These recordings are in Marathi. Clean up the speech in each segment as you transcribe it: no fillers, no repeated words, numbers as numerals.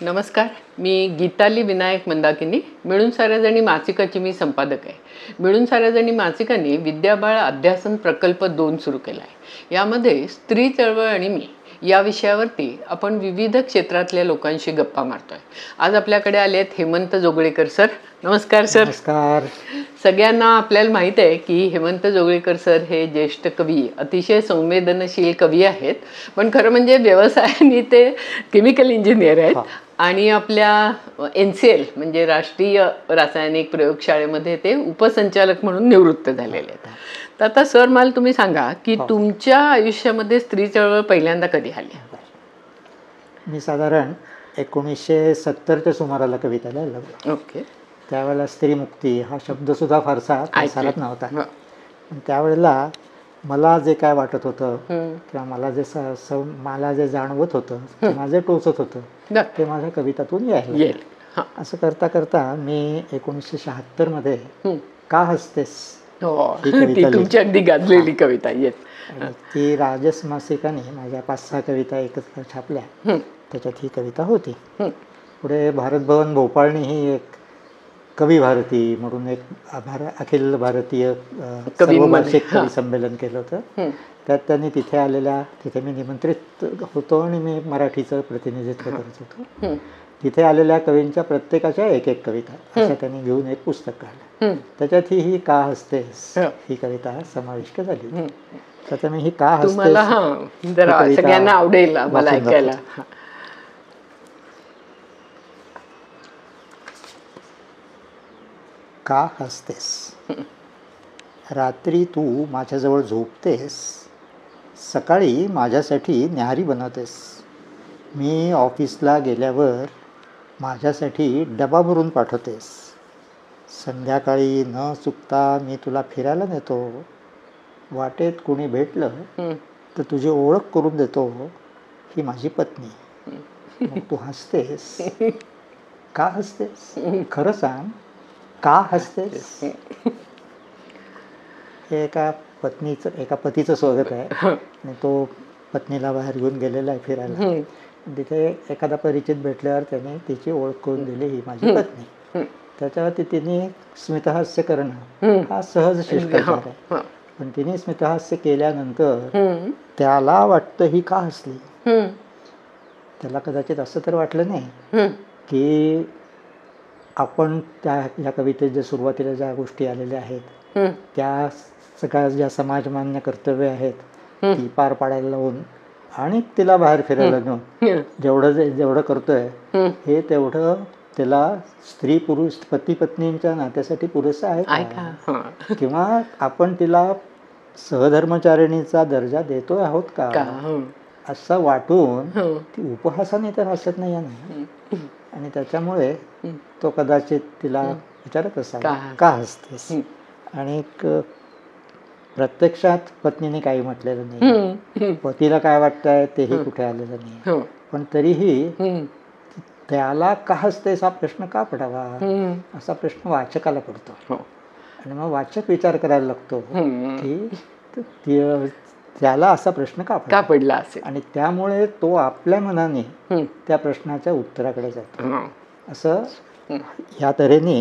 नमस्कार, मी गीताली विनायक मंदाकिनी. मिळून साऱ्याजणी मासिकाची मी संपादक आहे. मिळून साऱ्याजणी मासिकाने विद्याबाळ अध्यासन प्रकल्प 2 सुरू केला आहे. यामध्ये स्त्री चळवळ आणि मी या विषयावरती आपण विविध क्षेत्रातल्या लोकांशी गप्पा मारतोय. आज आपल्याकडे आले आहेत हेमंत जोगळेकर सर. नमस्कार सर. नमस्कार. सगळ्यांना आपल्याला माहीत आहे की हेमंत जोगळेकर सर हे ज्येष्ठ कवी, अतिशय संवेदनशील कवी आहेत. पण खरं म्हणजे व्यवसायाने ते केमिकल इंजिनियर आहेत आणि आपल्या NCL म्हणजे राष्ट्रीय रासायनिक प्रयोगशाळेमध्ये ते उपसंचालक म्हणून निवृत्त झालेले आहेत. तर आता सर मला तुम्ही सांगा की तुमच्या आयुष्यामध्ये स्त्री चळवळ पहिल्यांदा कधी आली? मी साधारण 1970च्या सुमाराला कवितेला लागलो. ओके. त्यावेळेला स्त्रीमुक्ती हा शब्दसुद्धा फारसा प्रसारात नव्हता. पण त्यावेळेला मला जे काय वाटत होतं किंवा मला जे जाणवत होतं, माझे टोचत होतं, ते माझ्या कवितातून यायला. असं करता करता मी 1976मध्ये का हसतेस ही तुमची अगदी गाजलेली कविता आहे. ती राजस मासिकाने माझ्या 5-6 कविता एकत्र छापल्या. त्याच्यात ही कविता होती. पुढे भारत भवन भोपाळने ही एक कवी भारती म्हणून एक अखिल भारतीय सर्वभाषिक कवी संमेलन केलं होतं. त्यात त्यांनी तिथे मी निमंत्रित होतो आणि मी मराठीचं प्रतिनिधित्व करत होतो. तिथे आलेल्या कवींच्या प्रत्येकाच्या एक एक कविता अशा त्यांनी घेऊन एक पुस्तक काढलं. त्याच्यात ही का हसतेस ही कविता समाविष्ट झाली. तर मी ही का हसतेस सगळ्यांना आवडेल मला ऐकायला. का हसतेस? रात्री तू माझ्याजवळ झोपतेस, सकाळी माझ्यासाठी न्याहारी बनवतेस. मी ऑफिसला गेल्यावर माझ्यासाठी डबा भरून पाठवतेस. संध्याकाळी न चुकता मी तुला फिरायला नेतो. वाटेत कोणी भेटलं तर तुझी ओळख करून देतो. ही माझी पत्नी. मग तू हसतेस. का हसतेस? खरं सांग, का हसतेस? हे एका पतीचं स्वागत आहे आणि तो पत्नीला बाहेर घेऊन गेलेला आहे फिरायला. तिथे एखादा परिचित भेटल्यावर त्याने तिची ओळख करून दिली, ही माझी पत्नी. त्याच्यावरती तिने स्मितहास्य करणं हा सहज शिष्टाचार आहे. पण तिने स्मितहास्य केल्यानंतर त्याला वाटतं ही का हसली. त्याला कदाचित असं तर वाटलं नाही की आपण या कवितेत ज्या सुरुवातीला ज्या गोष्टी आलेल्या आहेत त्या सगळ्या ज्या समाजमान्य कर्तव्य आहेत ती पार पाडायला लावून आणि तिला बाहेर फिरायला नेऊन जेवढं करतोय हे तेवढं त्याला स्त्री पुरुष पती पत्नींच्या नात्यासाठी पुरेसं आहे का? किंवा आपण तिला सहधर्मचारिणीचा दर्जा देतोय आहोत का असं वाटून ती उपहासाने तर हसत नाही आहे. आणि त्याच्यामुळे तो कदाचित तिला विचारत असावा का हसतेस. आणि प्रत्यक्षात पत्नीने काही म्हटलेलं नाही, पतीला काय वाटतंय तेही कुठे आलेलं नाही. पण तरीही त्याला का हसतेस हा प्रश्न का पडावा असा प्रश्न वाचकाला पडतो. आणि मग वाचक विचार करायला लागतो की त्याला असा प्रश्न का पडला असेल. आणि त्यामुळे तो आपल्या मनाने त्या प्रश्नाच्या उत्तराकडे जातो. असं ह्या तऱ्हेने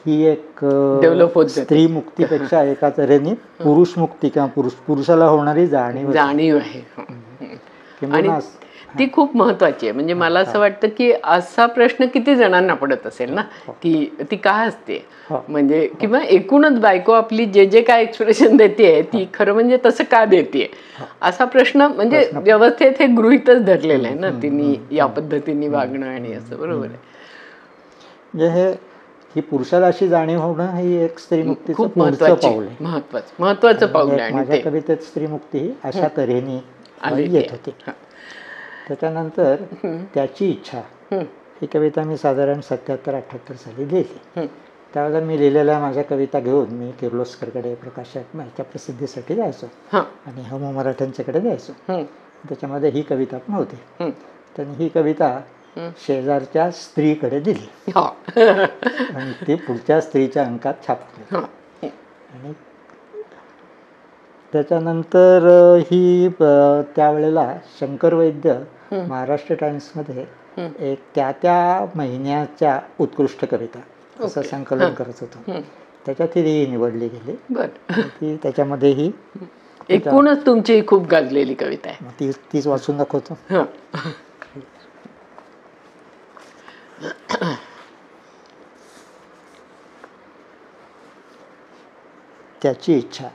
ही एक स्त्री मुक्तीपेक्षा एका तऱ्हेने पुरुष मुक्ती किंवा पुरुषाला होणारी जाणीव आहे. आणि ती खूप महत्वाची आहे. म्हणजे मला असं वाटतं की असा प्रश्न किती जणांना पडत असेल ना की ती का हसते. म्हणजे किंवा एकूणच बायको आपली जे काय एक्सप्रेशन देते ती खरं म्हणजे तसं का देते असा प्रश्न म्हणजे व्यवस्थेत हे गृहीतच धरलेलं आहे ना तिने या पद्धतीने वागणं आणि असं. बरोबर आहे. म्हणजे ही पुरुषाला अशी जाणीव होणं ही एक स्त्रीमुक्तीचं खूप महत्वाचं पाऊल आहे. माझ्या कवितेत स्त्रीमुक्ती ही अशा तऱ्हेने येत होती. त्याच्यानंतर त्याची इच्छा ही कविता मी साधारण 77-78 साली लिहिली. त्यावेळेला मी लिहिलेल्या माझ्या कविता घेऊन मी किर्लोस्करकडे प्रकाशनाच्या प्रसिद्धीसाठी जायचो आणि हम मराठ्यांच्याकडे जायचो. त्याच्यामध्ये ही कविता पण होती. त्यांनी ही कविता शेजारच्या स्त्रीकडे दिली आणि ती पुढच्या स्त्रीच्या अंकात छापली. आणि त्याच्यानंतर ही त्यावेळेला शंकर वैद्य महाराष्ट्र टाइम्समध्ये एक त्या महिन्याच्या उत्कृष्ट कविता असं संकलन करत होतो. त्याच्यात ही निवडली गेली. आणि ती त्याच्यामध्ये ही एकूणच तुमची खूप गाजलेली कविता आहे. तीच वाचून दाखवतो. त्याची इच्छा.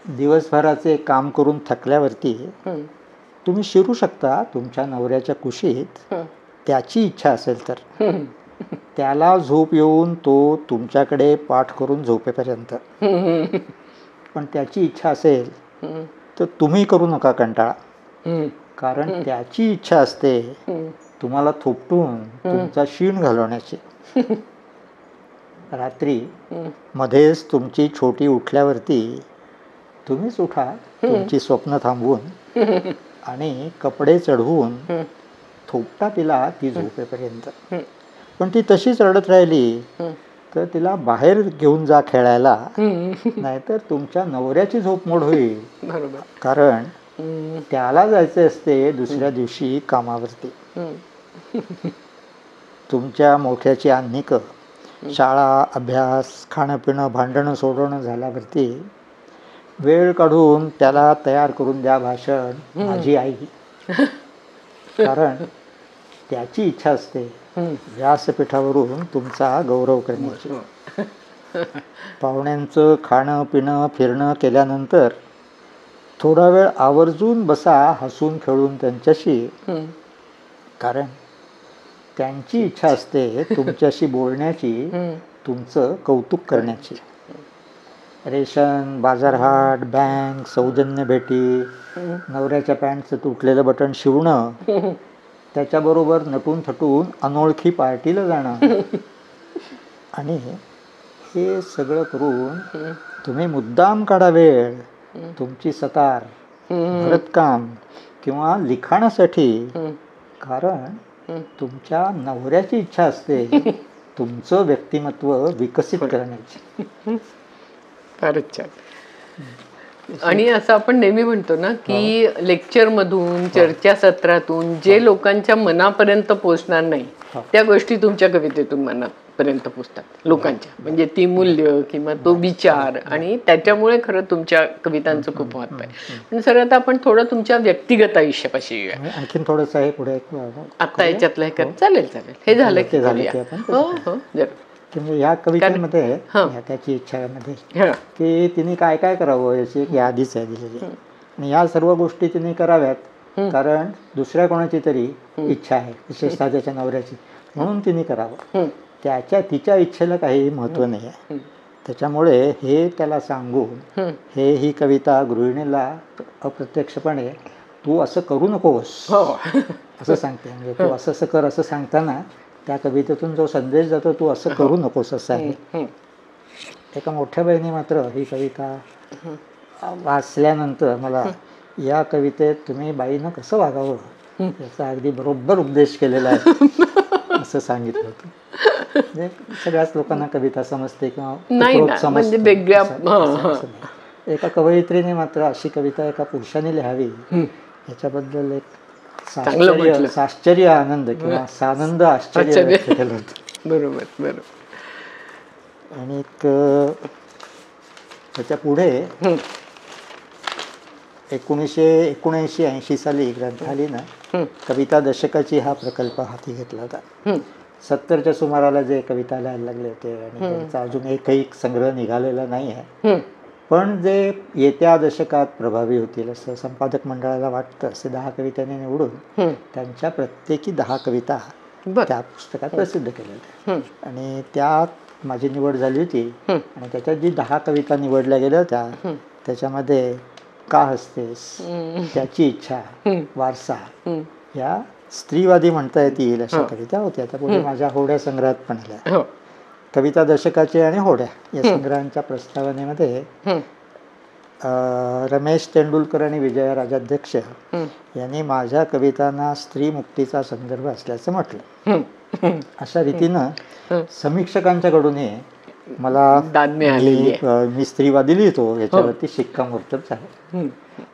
दिवसभराचे काम करून थकल्यावरती तुम्ही शिरू शकता तुमच्या नवऱ्याच्या कुशीत. त्याची इच्छा असेल तर त्याला झोप येऊन तो तुमच्याकडे पाठ करून झोपेपर्यंत. पण त्याची इच्छा असेल तर तुम्ही करू नका कंटाळा, कारण त्याची इच्छा असते तुम्हाला थोपटून तुमचा शीण घालवण्याची. रात्री मध्येच तुमची छोटी उठल्यावरती तुम्हीच उठा तुमची स्वप्न थांबवून आणि कपडे चढवून थोपटा तिला ती झोपेपर्यंत. पण ती तशीच रडत राहिली तर तिला बाहेर घेऊन जा खेळायला, नाहीतर तुमच्या नवऱ्याची झोप मोड होईल. कारण त्याला जायचे असते दुसऱ्या दिवशी कामावरती. तुमच्या मोठ्याची अन्निक शाळा, अभ्यास, खाणं पिणं, भांडणं सोडवणं झाल्यावरती वेळ काढून त्याला तयार करून द्या भाषण माझी आई. कारण त्याची इच्छा असते व्यासपीठावरून तुमचा गौरव करण्याची. पाहुण्यांचं खाणं पिणं फिरणं केल्यानंतर थोडा वेळ आवर्जून बसा हसून खेळून त्यांच्याशी, कारण त्यांची इच्छा असते तुमच्याशी बोलण्याची, तुमचं कौतुक करण्याची. रेशन, बाजारहाट, बँक, सौजन्य भेटी, नवऱ्याच्या पॅन्टचं तुटलेलं बटन शिवणं, त्याच्याबरोबर नटून थटून अनोळखी पार्टीला जाणं, आणि हे सगळं करून तुम्ही मुद्दाम काढा वेळ तुमची सतार, भरतकाम किंवा लिखाणासाठी, कारण तुमच्या नवऱ्याची इच्छा असते तुमचं व्यक्तिमत्व विकसित करण्याची. फारच छान. आणि असं आपण नेहमी म्हणतो ना की लेक्चरमधून, चर्चासत्रातून जे लोकांच्या मनापर्यंत पोचणार नाही त्या गोष्टी तुमच्या कवितेतून मनापर्यंत पोचतात लोकांच्या. म्हणजे ती मूल्य किंवा तो विचार, आणि त्याच्यामुळे खरं तुमच्या कवितांचं खूप महत्व आहे. पण सर आता आपण थोडं तुमच्या व्यक्तिगत आयुष्यापाशी येऊया. आणखीन थोडंसं आहे पुढे आता याच्यातलं हे कर. चालेल चालेल, हे झालं की हो हो जरूर. म्हणजे या कवितेमध्ये त्याची इच्छामध्ये की तिने काय काय करावं याची एक यादीच आहे दिलेली. आणि या सर्व गोष्टी तिने कराव्यात कारण दुसऱ्या कोणाची तरी इच्छा आहे, विशेषतः त्याच्या नवऱ्याची, म्हणून तिने करावं. तिच्या इच्छेला काही महत्त्व नाही आहे. त्याच्यामुळे हे त्याला सांगून ही कविता गृहिणीला अप्रत्यक्षपणे तू असं करू नकोस असं सांगते. म्हणजे तू असं असं कर असं सांगताना त्या कवितेतून जो संदेश जातो तू असं करू नकोस असं आहे. एका मोठ्या बहिणी मात्र ही कविता वाचल्यानंतर मला या कवितेत तुम्ही बाईनं कसं वागावं याचा अगदी बरोबर उपदेश केलेला आहे असं सांगितलं होतं. म्हणजे सगळ्याच लोकांना कविता समजते किंवा समजते वेगळ्या. एका कवयित्रीने मात्र अशी कविता एका पुरुषाने लिहावी याच्याबद्दल एक आश्चर्य आनंद किंवा सानंद आश्चर्य व्यक्त केलं होतं. बरोबर बरोबर. आणि त्याच्या पुढे 1979-80 साली ग्रंथालीनं कविता दशकाची हा प्रकल्प हाती घेतला होता. 70च्या सुमाराला जे कविता लिहायला लागले होते आणि त्यांचा अजून एकही संग्रह निघालेला नाही आहे, पण जे येत्या दशकात प्रभावी होतील असं संपादक मंडळाला वाटतं असे 10 कवितांनी निवडून त्यांच्या प्रत्येकी 10 कविता त्या पुस्तकात प्रसिद्ध केलेल्या. आणि त्यात माझी निवड झाली होती. आणि त्याच्यात जी 10 कविता निवडल्या गेल्या होत्या त्याच्यामध्ये का हसतेस, त्याची इच्छा, वारसा या स्त्रीवादी म्हणता येतील अशा कविता होत्या. त्या पुढे माझ्या होड्या संग्रहात पण आल्या. कविता दशकाचे आणि होड्या या संग्रहांच्या प्रस्तावनेमध्ये रमेश तेंडुलकर आणि विजया राजाध्यक्ष यांनी माझ्या कवितांना स्त्री मुक्तीचा संदर्भ असल्याचं म्हटलं. अशा रीतीनं समीक्षकांच्याकडूनही मला मी स्त्रीवादी लिहितो याच्यावरती शिक्कामोर्तब झालं.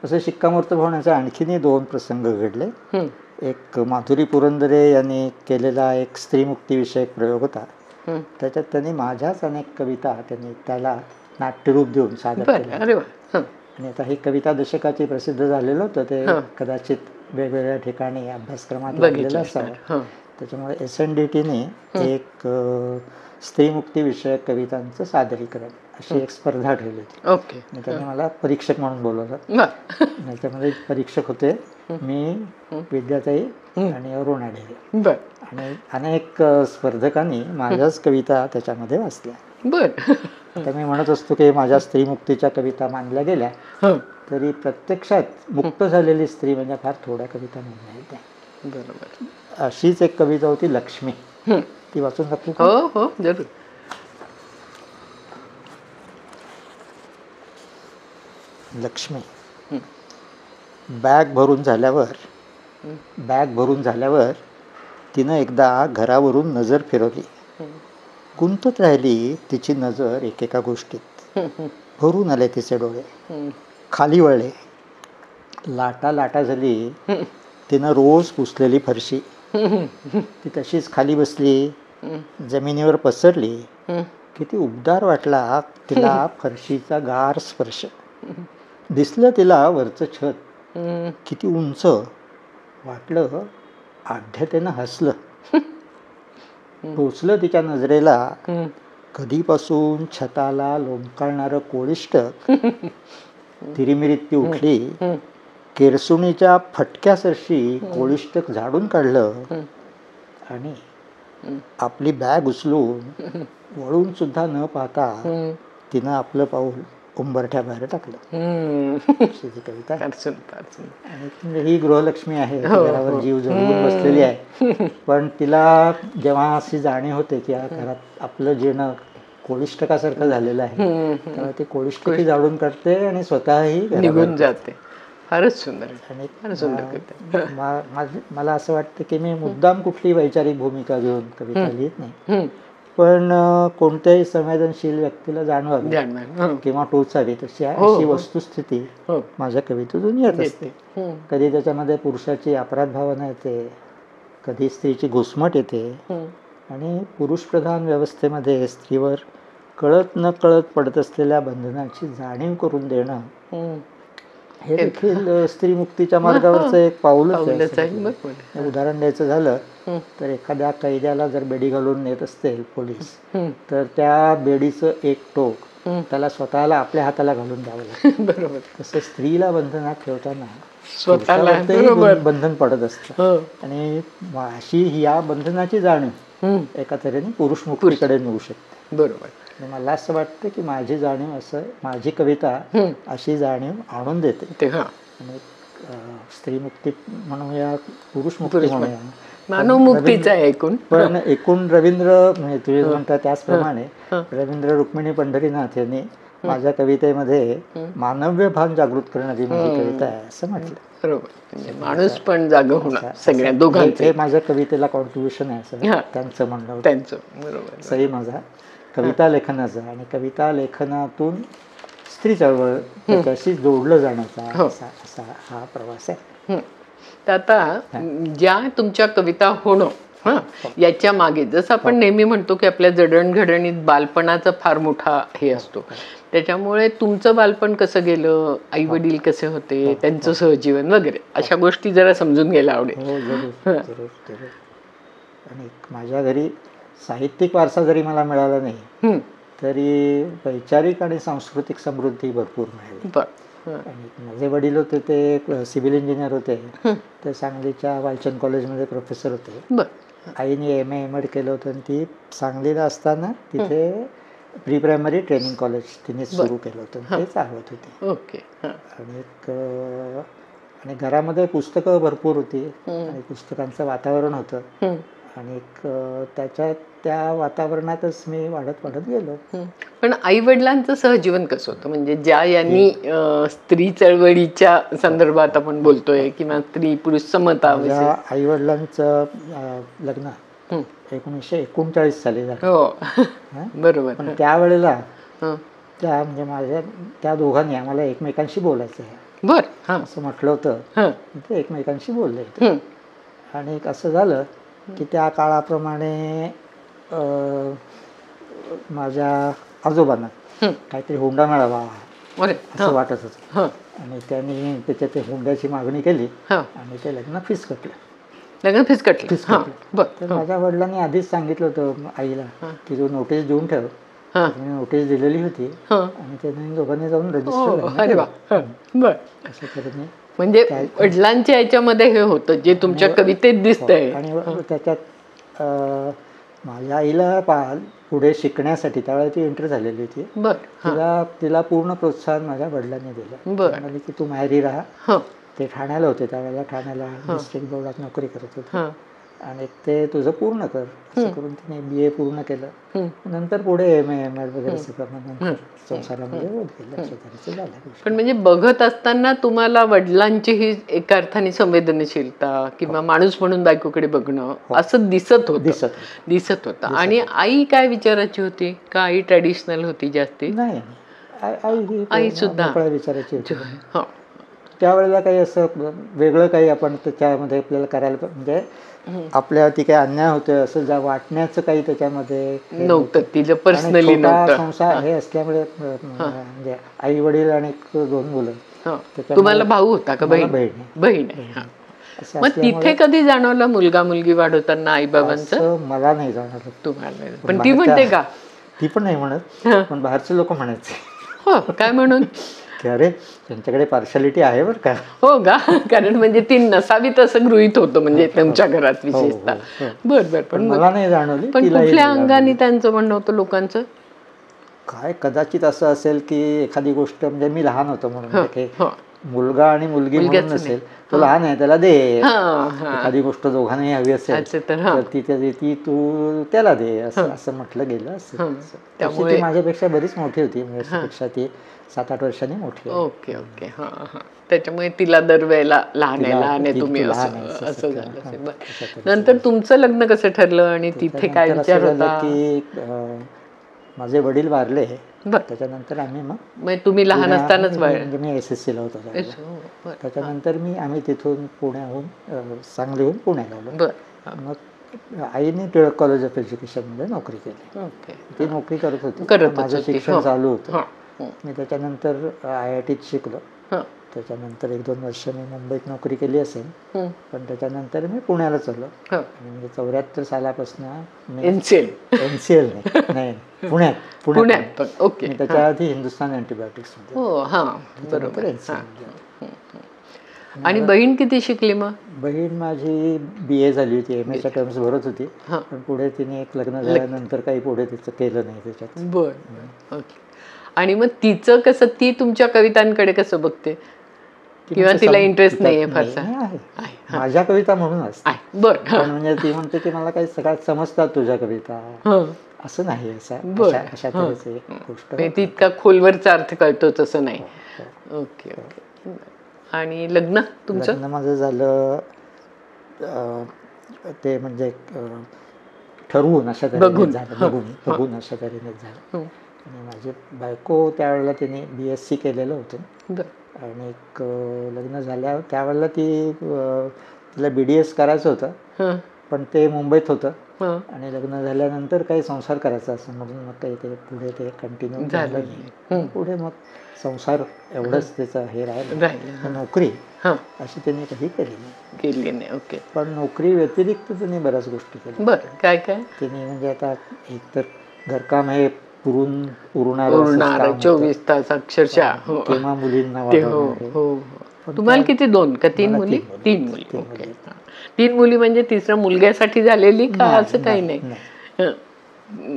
असं शिक्कामोर्तब होण्याचे आणखीनही 2 प्रसंग घडले. हं, एक माधुरी पुरंदरे यांनी केलेला एक स्त्रीमुक्तीविषयक प्रयोग होता. हं. त्याच्यात त्यांनी माझ्याच अनेक कविता त्यांनी त्याला नाट्यरूप देऊन सादर बरं, केल्या. अरे वा. हं, आणि आता ही कविता दशकाची प्रसिद्ध झालेलं होतं ते हं. कदाचित वेगवेगळ्या ठिकाणी अभ्यासक्रमात बघितलं लागलेलं असणार. असावं. हं, त्याच्यामुळे SNDTने एक स्त्रीमुक्तीविषयक कवितांचं सादरीकरण अशी एक स्पर्धा ठेवली होती. ओके. आणि त्यांनी मला परीक्षक म्हणून बोलवलं. बरं, त्याच्यामध्ये परीक्षक होते मी, विद्याताई आणि अरुणा ढेरे. बरं, आणि अनेक स्पर्धकांनी माझ्याच कविता त्याच्यामध्ये वाचल्या. बरं. आता मी म्हणत असतो की माझ्या स्त्रीमुक्तीच्या कविता मानल्या गेल्या, हं, तरी प्रत्यक्षात मुक्त झालेली स्त्री म्हणजे फार थोड्या कविता मानल्या होत्या. बरोबर. अशीच एक कविता होती लक्ष्मी. हं. ती वाचून दाखवू का? हो हो, जरूर. लक्ष्मी. हं, बॅग भरून झाल्यावर तिनं एकदा घरावरून नजर फिरवली. हं, गुंतत राहिली तिची नजर एकेका गोष्टीत. हं, हं, भरून आले तिचे डोळे, हं, खाली वळले. लाटा लाटा झाली हं, तिनं रोज पुसलेली फरशी. हं, ती तशीच खाली बसली, हं, जमिनीवर पसरली. हं, किती उबदार वाटला तिला फरशीचा गार स्पर्श. दिसलं तिला वरचं छत हं. किती उंच. वाटलं आढ्यतेनं हसलं. टोचलं तिच्या नजरेला हं. कधीपासून छताला लोंबकळणारं कोळिष्टक. तिरिमिरीत ती उठली. हं. केरसुणीच्या फटक्यासरशी कोळिष्टक झाडून काढलं हं. आणि आपली बॅग उचलून वळून सुद्धा न पाहता हं. तिनं आपलं पाऊल उंबरठ्याबाहेर टाकलं. हं. अशी ती कविता आहे. फार सुंदर, फार सुंदर. आणि म्हणजे ही गृहलक्ष्मी आहे. ती हो, घरावर हो. जीव जगून बसलेली आहे. पण तिला जेव्हा अशी जाणीव होते की या घरात आपलं जीणं कोळिष्टकासारखं झालेलं आहे, हं, तेव्हा ती कोळिष्टकी जाळून काढते आणि स्वतःही निघून जाते. फारच सुंदर आहे. आणि फार सुंदर कविता. मला असं वाटतं की मी मुद्दाम कुठली वैचारिक भूमिका घेऊन कविता लिहित नाही, हं. पण कोणत्याही संवेदनशील व्यक्तीला जाणवावी जाणणार. हं. किंवा टोचावी तशी हो, अशी हो. वस्तुस्थिती हो. माझ्या कवितेतून येत असते. हं. कधी त्याच्यामध्ये पुरुषाची अपराध भावना येते, कधी स्त्रीची घुसमट येते. हं. आणि पुरुषप्रधान व्यवस्थेमध्ये स्त्रीवर कळत न कळत पडत असलेल्या बंधनाची जाणीव करून देणं हं. हे देखील स्त्रीमुक्तीच्या मार्गावरचं एक पाऊलच पाऊलच आहे. आहे. बरोबर. उदाहरण द्यायचं झालं हं. तर एखाद्या कैद्याला जर बेडी घालून नेत असतील पोलीस, हं. तर त्या बेडीचं एक टोक हं. त्याला स्वतःला आपल्या हाताला घालून द्यावं लागतं. बरोबर. तसं स्त्रीला बंधनात ठेवताना स्वतःला. पुरुषावरती बरोबर. बंधन पडत असतं. हो. आणि अशी या बंधनाची जाणीव हं. एका तऱ्हेने पुरुष मुक्तीकडे नेऊ शकते. बरोबर. आणि मला असं वाटतं की माझी जाणीव माझी कविता हं. अशी जाणीव आणून देते. ते हां. आणि स्त्रीमुक्ती म्हणूया, पुरुष मुक्ती म्हणूया, मानवमुक्तीचं आहे ऐकून. पण एकूण रवींद्र म्हणजे तुम्ही म्हणता त्याचप्रमाणे रवींद्र रुक्मिणी पंढरीनाथ यांनी माझ्या कवितेमध्ये मानव्य भान जागृत करणारी माझी कविता आहे असं म्हटलं. बरोबर. म्हणजे माणूस पण जागा होणार सगळ्या दोघांचे. हे माझ्या कवितेला कॉन्ट्रीब्युशन आहे असं हां. त्यांचं म्हणणं होतं. त्यांचं. बरोबर. सही माझा कविता लेखनाचा आणि कविता लेखनातून स्त्री चळवळ त्याच्याशी जोडलं जाण्याचा असा हा प्रवास आहे. हं. तर आता ज्या तुमच्या कविता होणं हां याच्या मागे जसं आपण नेहमी म्हणतो की आपल्या जडणघडणीत बालपणाचा फार मोठा हे असतो, त्याच्यामुळे तुमचं बालपण कसं गेलं, आई वडील कसे होते, त्यांचं सहजीवन वगैरे अशा गोष्टी जरा समजून घ्यायला आवडेल. हो, जरूर जरूर जरूर. आणि माझ्या घरी साहित्यिक वारसा जरी मला मिळाला नाही, तरी वैचारिक आणि सांस्कृतिक समृद्धी भरपूर मिळाली. बरं. आणि माझे वडील होते ते सिव्हिल इंजिनियर होते. ते सांगलीच्या वालचंद कॉलेजमध्ये प्रोफेसर होते. बरं. आईने MA MD केलं होतं आणि ती सांगलीला असताना तिथे प्री प्रायमरी ट्रेनिंग कॉलेज तिने सुरू केलं होतं. ते चालवत होते. ओके. आणि घरामध्ये पुस्तकं भरपूर होती आणि पुस्तकांचं वातावरण होतं. आणि त्या वातावरणातच मी वाढत गेलो. पण आई वडिलांचं सहजीवन कसं होतं, म्हणजे ज्या यांनी स्त्री चळवळीच्या संदर्भात आपण बोलतोय किंवा स्त्री पुरुष समता, आई वडिलांचं लग्न 1939 साली झालं. हो. बरोबर. पण त्यावेळेला त्या दोघांनी आम्हाला एकमेकांशी बोलायचं आहे. बर. हा. असं म्हटलं होतं. हा. ते एकमेकांशी बोलले होते. हं. आणि एक असं झालं की त्या काळाप्रमाणे माझ्या आजोबांना हं. काहीतरी हुंडा मिळावा अरे. असं वाटत होतं. हां. आणि त्यांनी त्याच्या ते हुंड्याची मागणी केली हां. आणि ते लग्न फिसकटलं. लग्न फिसकटलं. हां. बर. तर माझ्या वडिलांनी आधीच सांगितलं होतं आईला की तू नोटीस देऊन ठेव. हां. मी नोटीस दिलेली होती हां. आणि त्यांनी दोघांनी जाऊन ओ, रजिस्टर अरे वा. बर. असं करून म्हणजे वडिलांच्या याच्यामध्ये हे होतं जे तुमच्या कवितेत दिसतंय. आणि त्याच्यात माझ्या आईला पुढे शिकण्यासाठी त्यावेळेला ती एंट्री झालेली होती. बर. तिला पूर्ण प्रोत्साहन माझ्या वडिलांनी दिलं. बर. म्हणाले की तू माहेरी राहा. हां. ते ठाण्याला होते त्यावेळेला, ठाण्याला डिस्ट्रिक्ट बोर्डात नोकरी करत होते. हां. आणि ते तुझं पूर्ण कर असं करून तिने BA पूर्ण केलं. हं. नंतर पुढे MA वगैरे सगळं संसारामध्ये होत गेलं. असं त्यांचं झालं. पण म्हणजे बघत असताना तुम्हाला वडिलांची ही एका अर्थाने संवेदनशीलता किंवा माणूस म्हणून बायकोकडे बघणं असं दिसत होतं. आणि आई काय विचाराची होती? का आई ट्रॅडिशनल होती जास्ती? नाही, आई सुद्धा मोकळ्या विचाराची होती. हां. त्यावेळेला काही असं वेगळं काही आपण त्याच्यामध्ये आपल्याला करायला म्हणजे आपल्यावरती काही अन्याय होतोय असं वाटण्याचं काही त्याच्यामध्ये नव्हतं. तिला पर्सनली नव्हतं. संसार हे असल्यामुळे म्हणजे आई वडील आणि 2 मुलं. तुम्हाला भाऊ होता का? बहीण आहे. मग तिथे कधी जाणवलं मुलगा मुलगी वाढवताना आई बाबांचं? मला नाही जाणवलं. तुम्हाला पण ती म्हणते का? ती पण नाही म्हणत, पण बाहेरचे लोक म्हणायचे. हो, काय म्हणून? की अरे त्यांच्याकडे पार्शालिटी आहे बरं का. हो का? कारण म्हणजे ती नसावी तसं गृहीत होतं म्हणजे तुमच्या घरात विशेषतः. बर. पण मला नाही जाणवली. पण कुठल्या अंगाने त्यांचं म्हणणं होतं लोकांचं? काय कदाचित असं असेल की एखादी गोष्ट म्हणजे मी लहान होतो म्हणून मुलगा आणि मुलगी म्हणून नसेल, तो लहान आहे त्याला दे. एखादी गोष्ट दोघांनाही हवी असेल तर ती तू त्याला दे असं म्हटलं गेलं. त्यामुळे ती माझ्यापेक्षा बरीच मोठी होती. माझ्यापेक्षा ती 7-8 वर्षांनी मोठी. ओके. हां. त्याच्यामुळे तिला दरवेळेला लहान आहे तुम्ही असं झालं. नंतर तुमचं लग्न कसं ठरलं आणि तिथे काय विचार होता? की माझे वडील वारले. त्याच्यानंतर आम्ही मग तुम्ही लहान असतानाच म्हणजे मी SSC ला होतो. त्याच्यानंतर आम्ही तिथून पुण्याहून सांगलीहून पुण्याला आलो. मग आईने टिळक कॉलेज ऑफ एज्युकेशन मध्ये नोकरी केली. ती नोकरी करत होती. माझं शिक्षण चालू होतं. मी त्याच्यानंतर IITत शिकलो. त्याच्यानंतर 1-2 वर्ष मी मुंबईत नोकरी केली असेल. पण त्याच्यानंतर मी पुण्याला चाललो. म्हणजे 74 सालापासून NCL नाही पुण्यात. ओके. त्याच्या आधी हिंदुस्तान अँटीबायोटिक्स मध्ये. हो. हां. बरोबर. आणि बहीण किती शिकली मग? बहीण माझी BA झाली होती. MAच्या टर्म्स भरत होती. पण पुढे तिने एक लग्न झाल्यानंतर काही पुढे तिचं केलं नाही त्याच्यात. बर. ओके. आणि मग तिचं कसं, ती तुमच्या कवितांकडे कसं बघते? किंवा तिला इंटरेस्ट नाहीये फारसा? माझ्या कविता म्हणूनच. बर. पण म्हणजे ती म्हणते की मला काही सगळ्यात समजतात तुझ्या कविता. असं नाही. अशा तऱ्हेची गोष्ट. तितका खोलवरचा अर्थ कळतोच असं नाही. ओके. आणि लग्न तुमचं? लग्न माझं झालं ते म्हणजे ठरवून अशा तऱ्हेने झालं. बघून अशा तऱ्हेने झालं. आणि माझी बायको त्यावेळेला तिने BSc केलेलं होतं. आणि लग्न झाल्यावर त्यावेळेला तिला BDS करायचं होतं. पण ते मुंबईत होतं. आणि लग्न झाल्यानंतर काही संसार करायचा असं म्हणून मग काही ते पुढे ते कंटिन्यू झालं नाही. पुढे मग संसार एवढंच त्याचं हे राहिलं. नोकरी अशी त्यांनी कधी केली नाही. ओके. पण नोकरी व्यतिरिक्त त्यांनी बऱ्याच गोष्टी केल्या. बरं. काय त्यांनी म्हणजे आता एकतर घरकाम हे पुरणार 24 तास अक्षरशः. किंवा मुलींना तुम्हाला किती? 2 का 3 मुली? 3 मुली. ओके. 3 मुली म्हणजे तिसऱ्या मुलग्यासाठी झालेली का असं काही नाही?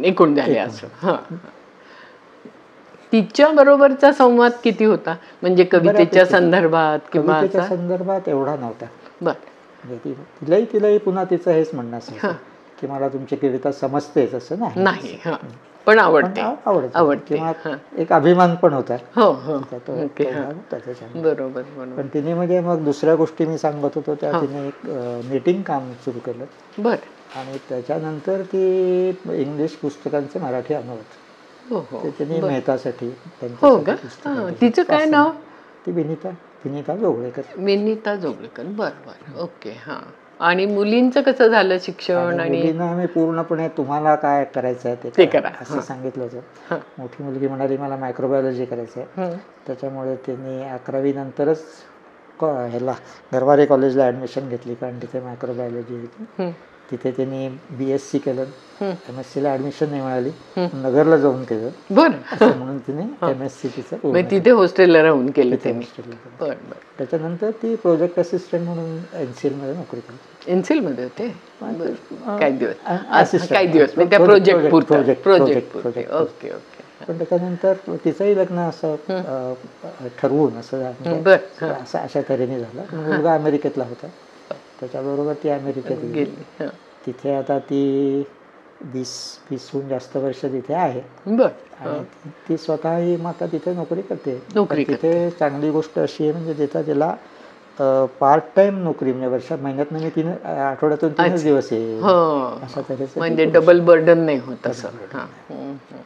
एकूण झाले असं. तिच्या बरोबरचा संवाद किती होता म्हणजे कवितेच्या संदर्भात किंवा संदर्भात? एवढा नव्हता. बर. तिलाही पुन्हा तिचं हेच म्हणणं असायचं की मला तुमची कविता समजतेच असं नाही. पण आवडते. किंवा एक अभिमान पण होता. बरोबर. पण तिने म्हणजे मग दुसऱ्या गोष्टी मी सांगत होतो त्या तिने एक निटिंग काम सुरू केलं. बर. आणि त्याच्यानंतर ती इंग्लिश पुस्तकांचे मराठी अनुवाद तिने मेहतासाठी. तिचं काय नाव? ती विनिता. विनीता जोगळेकर. विनीता जोगळेकर, बरं बरं, ओके. हां. आणि मुलींचं कसं झालं शिक्षण? आणि मुलींना आम्ही पूर्णपणे तुम्हाला काय करायचं आहे ते करा असं सांगितलं होतं. मोठी मुलगी म्हणाली मला मायक्रोबायोलॉजी करायचं आहे, त्याच्यामुळे त्यांनी 11वी नंतरच ह्याला गरवारे कॉलेजला ॲडमिशन घेतली, कारण तिथे मायक्रोबायोलॉजी होती. तिथे त्यांनी BSc केलं. MScला ॲडमिशन नाही मिळाली, नगरला जाऊन केलं. बरं, म्हणून तिने MSc तिचं तिथे हॉस्टेलला राहून केलं त्यांनी. बरं बरं. त्याच्यानंतर ती प्रोजेक्ट असिस्टंट म्हणून NCL मध्ये नोकरी करते. NCL मध्ये होते काही दिवस, काही दिवस त्या प्रोजेक्ट. Okay okay. पण त्याच्यानंतर तिचंही लग्न असं ठरवून अशा तऱ्हेने झालं. मुलगा अमेरिकेतला होता, त्याच्याबरोबर ती अमेरिकेत गेली. तिथे आता ती 20-20हून जास्त वर्ष तिथे आहे. आणि ती स्वतःही मग आता तिथे नोकरी करते. तिथे चांगली गोष्ट अशी आहे म्हणजे तिला पार्ट टाइम नोकरी, म्हणजे महिन्यातनं मी 3 आठवड्यातून 3 दिवस आहे अशा तऱ्हेचं, म्हणजे डबल बर्डन नाही होत असं.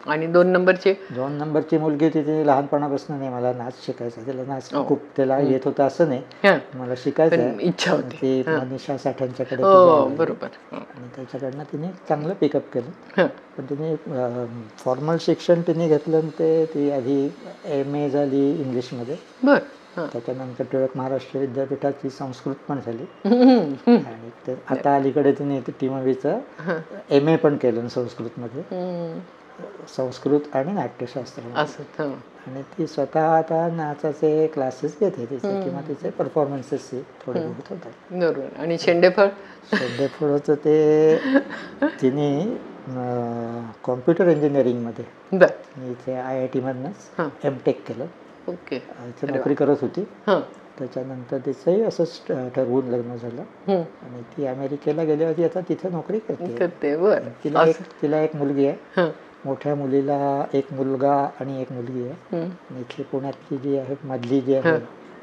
आणि 2 नंबरची मुलगी तिथे लहानपणापासून नाही मला नाच शिकायचा, तिला नाच खूप त्याला येत होतं असं नाही, मला शिकायचं इच्छा होती. ती मनीषा साठ्यांच्याकडे बरोबर, आणि त्याच्याकडनं तिने चांगलं पिकअप केलं. पण तिने फॉर्मल शिक्षण तिने घेतलं. ती आधी MA झाली इंग्लिशमध्ये, त्याच्यानंतर टिळक महाराष्ट्र विद्यापीठाची संस्कृत पण झाली, आणि आता अलीकडे तिने TMVचं MA पण केलं संस्कृतमध्ये, संस्कृत आणि नाट्यशास्त्र. आणि ती स्वतः आता नाचाचे क्लासेस घेते तिचे, किंवा तिचे परफॉर्मन्सेस थोडे बहुत होतात. बरोबर. आणि शेंडेफळचं ते तिने कॉम्प्युटर इंजिनिअरिंगमध्ये इथे IIT मधनंच MTech केलं. ओके. इथे नोकरी करत होती. त्याच्यानंतर तिचंही असंच ठरवून लग्न झालं, आणि ती अमेरिकेला गेली होती, आता तिथे नोकरी करते. तिला एक मुलगी आहे. मोठ्या मुलीला एक मुलगा आणि एक मुलगी आहे. इथली पुण्यातली जी आहे मधली जी आहे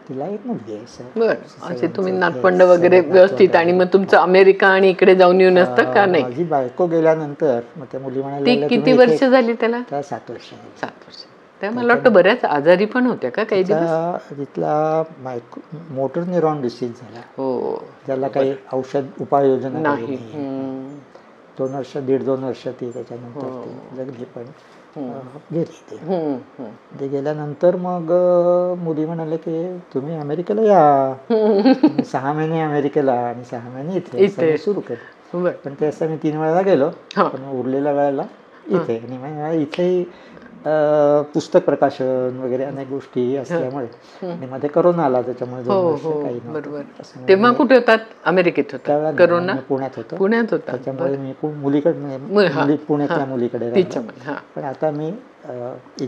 तिला एक मुलगी आहे. असे तुम्ही नातपंड वगैरे व्यवस्थित. आणि मग तुमचं अमेरिका आणि इकडे जाऊन येऊन असतं का? नाही, माझी बायको गेल्यानंतर मग त्या मुली म्हणाल्या, किती वर्ष झाली त्याला? 7 वर्ष. 7 वर्ष. त्या मला वाटतं बऱ्याच आजारी पण होत्या का काही दिवस? तिथला मोटर न्यूरॉन डिसीज झाला. त्याला काही औषध उपाययोजना नाही. 1.5 वर्ष ती त्याच्यानंतर ती जगली, पण गेली. ते गेल्यानंतर मग मुली म्हणाले की तुम्ही अमेरिकेला या. 6 महिने अमेरिकेला आणि 6 महिने इथे सुरू केलं. पण ते असं मी 3 वेळेला गेलो, पण उरलेल्या वेळेला इथे. आणि इथेही पुस्तक प्रकाशन वगैरे अनेक गोष्टी असल्यामुळे, आणि मध्ये करोना आला, त्याच्यामुळे 2 वर्ष काही नव्हतं. तेव्हा कुठे होतात? अमेरिकेत होता करोना? पुण्यात होता. त्याच्यामुळे मी पुण्यातल्या मुलीकडे राहिलो. पण आता मी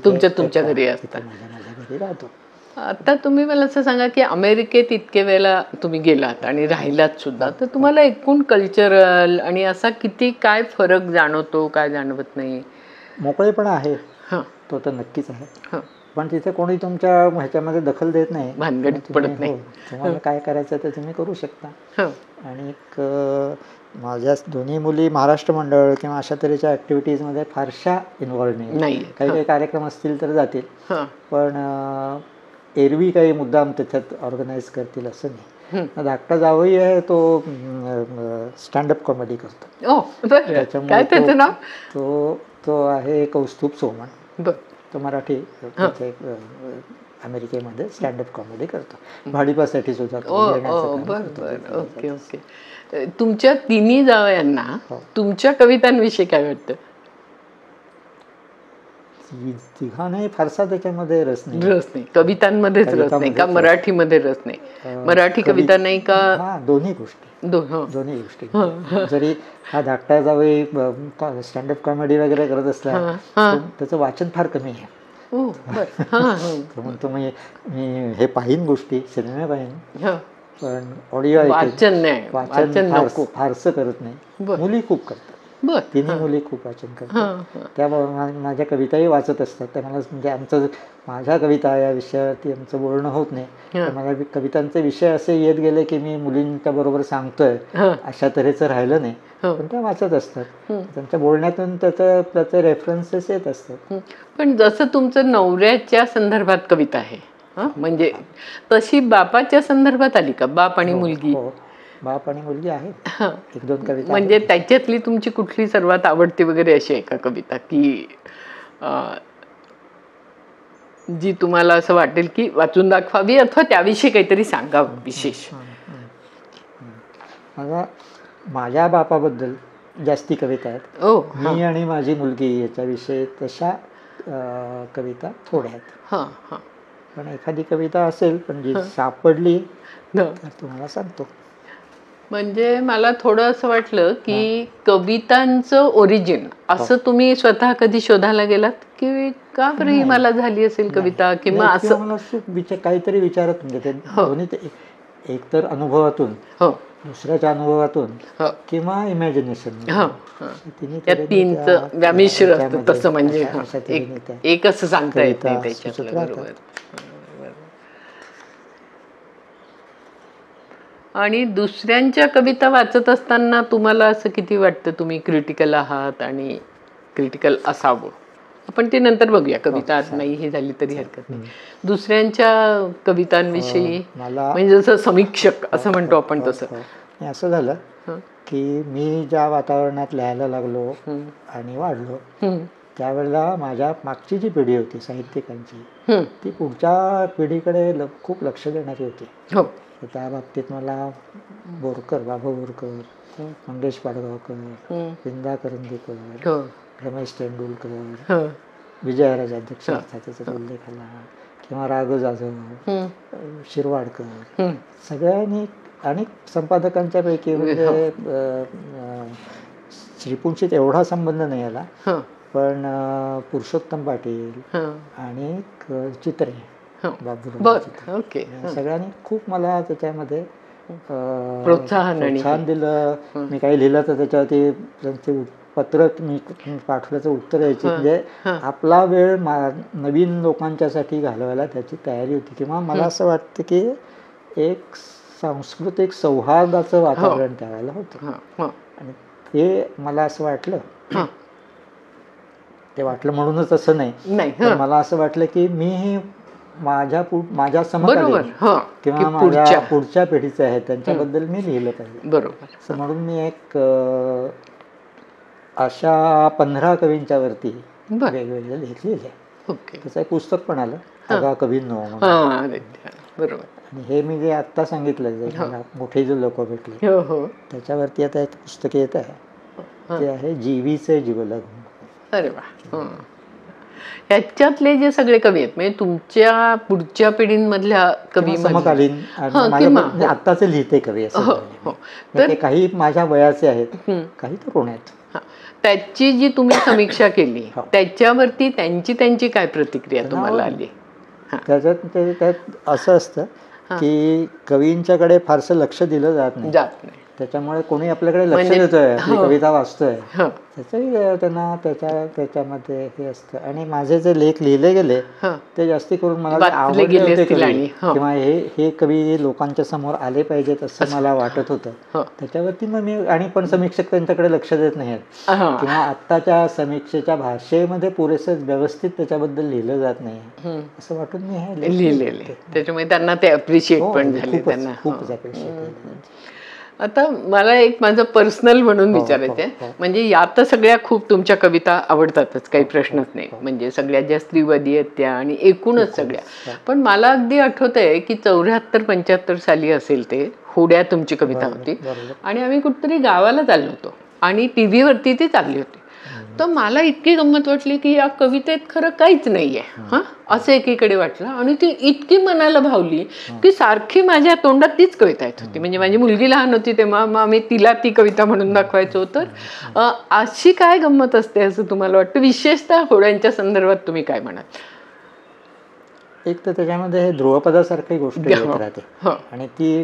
तुमच्या घरी असता. माझ्या घरी राहतो. आता तुम्ही मला असं सांगा की अमेरिकेत इतके वेळेला तुम्ही गेलात आणि राहिलात सुद्धा, तर तुम्हाला एकूण कल्चरल आणि असा किती काय फरक जाणवतो, काय जाणवत नाही? मोकळेपणा आहे, तो तर नक्कीच आहे. पण तिथे कोणी तुमच्या ह्याच्यामध्ये दखल देत नाही, भानगडीत पडत नाही. तुम्हाला काय करायचं ते तुम्ही करू शकता. आणि माझ्या दोन्ही मुली महाराष्ट्र मंडळ किंवा अशा तऱ्हेच्या ॲक्टिव्हिटीजमध्ये फारशा इन्व्हॉल्व नाही. काही कार्यक्रम असतील तर जातील, पण एरवी काही मुद्दाम त्याच्यात ऑर्गनाईज करतील असं नाही. धाकटा जावई आहे, तो स्टँडअप कॉमेडी करतो. त्याच्यामुळे तो आहे कौस्तुभ सोमण. तो मराठी अमेरिकेमध्ये स्टँडअप कॉमेडी करतो. भाडीपासाठी सुद्धा. Okay okay. तुमच्या तिन्ही जावयांना तुमच्या कवितांविषयी काय वाटतं? तिघांनाही फारसा त्याच्यामध्ये रस नाही. कवितांमध्येच रस नाही का? मराठीमध्ये रस नाही? मराठी कविता नाही का? दोन्ही गोष्टी. जरी हा धाकटा जावई स्टँडअप कॉमेडी वगैरे करत असला, त्याचं वाचन फार कमी आहे. म्हणतो मी हे पाहीन गोष्टी, सिनेमे पाहीन, पण ऑडिओ वाचन फारसं करत नाही. मुली खूप करतात. तिन्ही मुली खूप वाचन करतात. त्या माझ्या कविताही वाचत असतात. त्या मला म्हणजे माझ्या कविता या विषयावरती आमचं बोलणं होत नाही. तर माझ्या कवितांचे विषय असे येत गेले की मी मुलींच्या बरोबर सांगतोय अशा तऱ्हेचं राहिलं नाही, पण त्या वाचत असतात. त्यांच्या बोलण्यातून त्याचे रेफरन्सेस येत असतात. पण जसं तुमचं नवऱ्याच्या संदर्भात कविता आहे, म्हणजे तशी बापाच्या संदर्भात आली का, बाप आणि मुलगी? हो, बाप आणि मुलगी आहे. एक दोन कविता म्हणजे त्याच्यातली तुमची कुठली सर्वात आवडती वगैरे अशी आहे का कविता की जी तुम्हाला असं वाटेल की वाचून दाखवावी अथवा त्याविषयी काहीतरी सांगावं विशेष? माझ्या बापाबद्दल जास्ती कविता आहेत. मी आणि माझी मुलगी याच्याविषयी तशा कविता थोड्या आहेत. पण एखादी कविता असेल पण जी सापडली तर तुम्हाला सांगतो. म्हणजे मला थोडं असं वाटलं की कवितांचं ओरिजिन असं तुम्ही स्वतः कधी शोधायला गेलात की का बरं ही मला झाली असेल कविता, किंवा असं मला काहीतरी विचारत म्हणजे एक तर अनुभवातून, दुसऱ्याच्या अनुभवातून किंवा इमॅजिनेशन, या तीनचं व्यामिश्र असतं तसं. म्हणजे एक असं सांगता येत नाही त्याच्यातलं. बरोबर. आणि दुसऱ्यांच्या कविता वाचत असताना तुम्हाला असं किती वाटतं तुम्ही क्रिटिकल आहात आणि क्रिटिकल असावं? आपण ते नंतर बघूया, कविता आज नाही हे झाली तरी हरकत नाही. दुसऱ्यांच्या कवितांविषयी म्हणजे जसं समीक्षक असं म्हणतो आपण तसं असं झालं की मी ज्या वातावरणात लिहायला लागलो आणि वाढलो त्यावेळेला माझ्या मागची जी पिढी होती साहित्यिकांची ती पुढच्या पिढीकडे खूप लक्ष देणारी होती. त्या बाबतीत मला बोरकर, बाबा बोरकर, मंगेश पाडगावकर, विंदा करंदीकर, रमेश तेंडुलकर, विजयराज अध्यक्ष त्याचा उल्लेख आला, किंवा राघव जाधव, शिरवाडकर, सगळ्यांनी आणि संपादकांच्या पैकी म्हणजे श्रीपुंशीत एवढा संबंध नाही आला पण पुरुषोत्तम पाटील आणि चित्रे, सगळ्यांनी खूप मला त्याच्यामध्ये प्रोत्साहन दिलं. मी काही लिहिलं तर त्याच्यावरती त्यांचे पत्र मी पाठवल्याचं उत्तर यायची. म्हणजे आपला वेळ नवीन लोकांच्यासाठी घालवायला त्याची तयारी होती. किंवा मला असं वाटतं की एक सांस्कृतिक सौहार्दाचं वातावरण त्यावेळेला होतं आणि ते मला असं वाटलं, ते वाटलं म्हणूनच असं नाही, मला असं वाटलं की मी माझ्या समकालीन किंवा माझ्या पुढच्या पिढीचे आहेत त्यांच्याबद्दल मी लिहिलं पाहिजे. बरोबर. म्हणून मी एक अशा 15 कवींच्या वरती वेगवेगळे लेख लिहिले. त्याचं एक पुस्तक पण आलं, अगा कवींनो. बरोबर. आणि हे मी जे आत्ता सांगितलं मोठे जे लोक भेटले त्याच्यावरती आता एक पुस्तक येत आहे, ते आहे जीवीचे जीवलग. अरे वा. ह्याच्यातले जे सगळे कवी आहेत म्हणजे तुमच्या पुढच्या पिढींमधल्या कवी, समकालीन आत्ताचे लिहिते कवी असं, काही माझ्या वयाचे आहेत, काही तरुण आहेत. त्याची जी तुम्ही समीक्षा केली त्याच्यावरती त्यांची काय प्रतिक्रिया तुम्हाला आली? त्यात असं असतं की कवींच्याकडे फारसं लक्ष दिलं जात नाही, त्याच्यामुळे कोणी आपल्याकडे लक्ष देतोय, आपली कविता वाचतोय, त्याचंही त्यांना त्याच्यामध्ये हे असतं. आणि माझे जे लेख लिहिले गेले ते जास्ती करून मला आवडले होते कवी, किंवा हे कवी लोकांच्या समोर आले पाहिजेत असं मला वाटत होतं. त्याच्यावरती मग मी, आणि पण समीक्षक त्यांच्याकडे लक्ष देत नाहीत किंवा आत्ताच्या समीक्षेच्या भाषेमध्ये पुरेसं व्यवस्थित त्याच्याबद्दल लिहिलं जात नाही असं वाटून मी हे लिहिलेले. त्याच्यामुळे त्यांना ते अप्रिशिएट पण झाले, त्यांना खूपच अप्रिशिएट. आता मला एक माझं पर्सनल म्हणून विचारायचं आहे, म्हणजे या तर सगळ्या खूप तुमच्या कविता आवडतातच, काही प्रश्नच नाही, म्हणजे सगळ्यात ज्या स्त्रीवादी आहेत त्या आणि एकूणच सगळ्या. पण मला अगदी आठवत आहे की 74-75 साली असेल ते, होड्या तुमची कविता होती आणि आम्ही कुठतरी गावाला चाललो होतो आणि TV वरती ती चालली होती. तर मला इतकी गंमत वाटली की या कवितेत खरं काहीच नाहीये असं एकीकडे वाटलं, आणि ती इतकी मनाला भावली की सारखी माझ्या तोंडात तीच कविता येत होती. म्हणजे माझी मुलगी लहान होती तेव्हा आम्ही तिला ती कविता म्हणून दाखवायचो. तर अशी काय गंमत असते असं तुम्हाला वाटतं, विशेषतः होड्यांच्या संदर्भात तुम्ही काय म्हणाल? एक तर त्याच्यामध्ये हे ध्रुवपदासारखी गोष्ट येत राहते आणि ती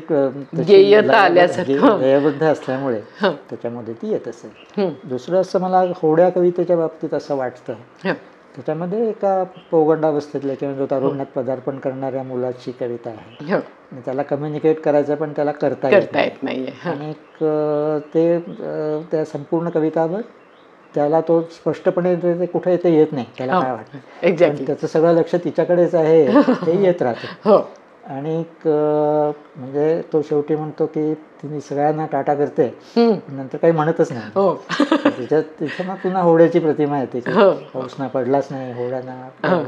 लयबद्ध असल्यामुळे त्याच्यामध्ये ती येत असेल. दुसरं असं मला होड्या कवितेच्या बाबतीत असं वाटतं, त्याच्यामध्ये एका पौगंडावस्थेतल्या किंवा जो तारुण्यात पदार्पण करणाऱ्या मुलाची कविता आहे आणि त्याला कम्युनिकेट करायचं पण त्याला करता येत नाही. आणि ते त्या संपूर्ण कवितावर त्याला तो स्पष्टपणे ते कुठे ते येत नाही, त्याला काय वाटतं. एक्झॅक्टली. त्याचं सगळं लक्ष तिच्याकडेच आहे हे येत राहतं. हो. आणि म्हणजे तो शेवटी म्हणतो की तिने सगळ्यांना टाटा करते, नंतर काही म्हणतच नाही. हो. तिथं मग पुन्हा होड्याची प्रतिमा आहे तिची. हो. पाऊस ना पडलाच नाही, होड्याना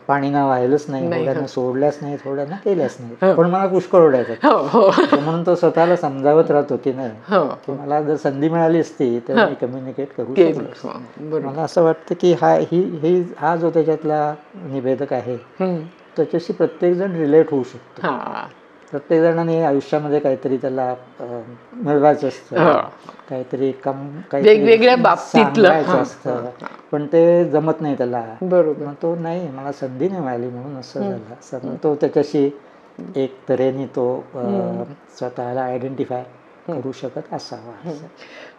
पाणी ना वाहिलंच नाही, होड्यानं सोडल्याच नाही, होड्यानं केल्याच नाही, पण मला पुष्कळ ओढायचं. म्हणून तो स्वतःला समजावत राहतो की नाही, की मला जर संधी मिळाली असती तर मी कम्युनिकेट करू शकलो. मला असं वाटतं की हा जो त्याच्यातला निवेदक आहे त्याच्याशी प्रत्येकजण रिलेट होऊ शकतो. प्रत्येक जणांनी आयुष्यामध्ये काहीतरी त्याला मिळवायचं असतं, काहीतरी वेगवेगळ्या बाबतीतलं असतं, पण ते जमत नाही त्याला. बरोबर. मग तो नाही, मला संधी नाही मिळाली म्हणून असं झालं असं. तो त्याच्याशी एक तऱ्हेने तो स्वतःला आयडेंटिफाय करू शकत असावा.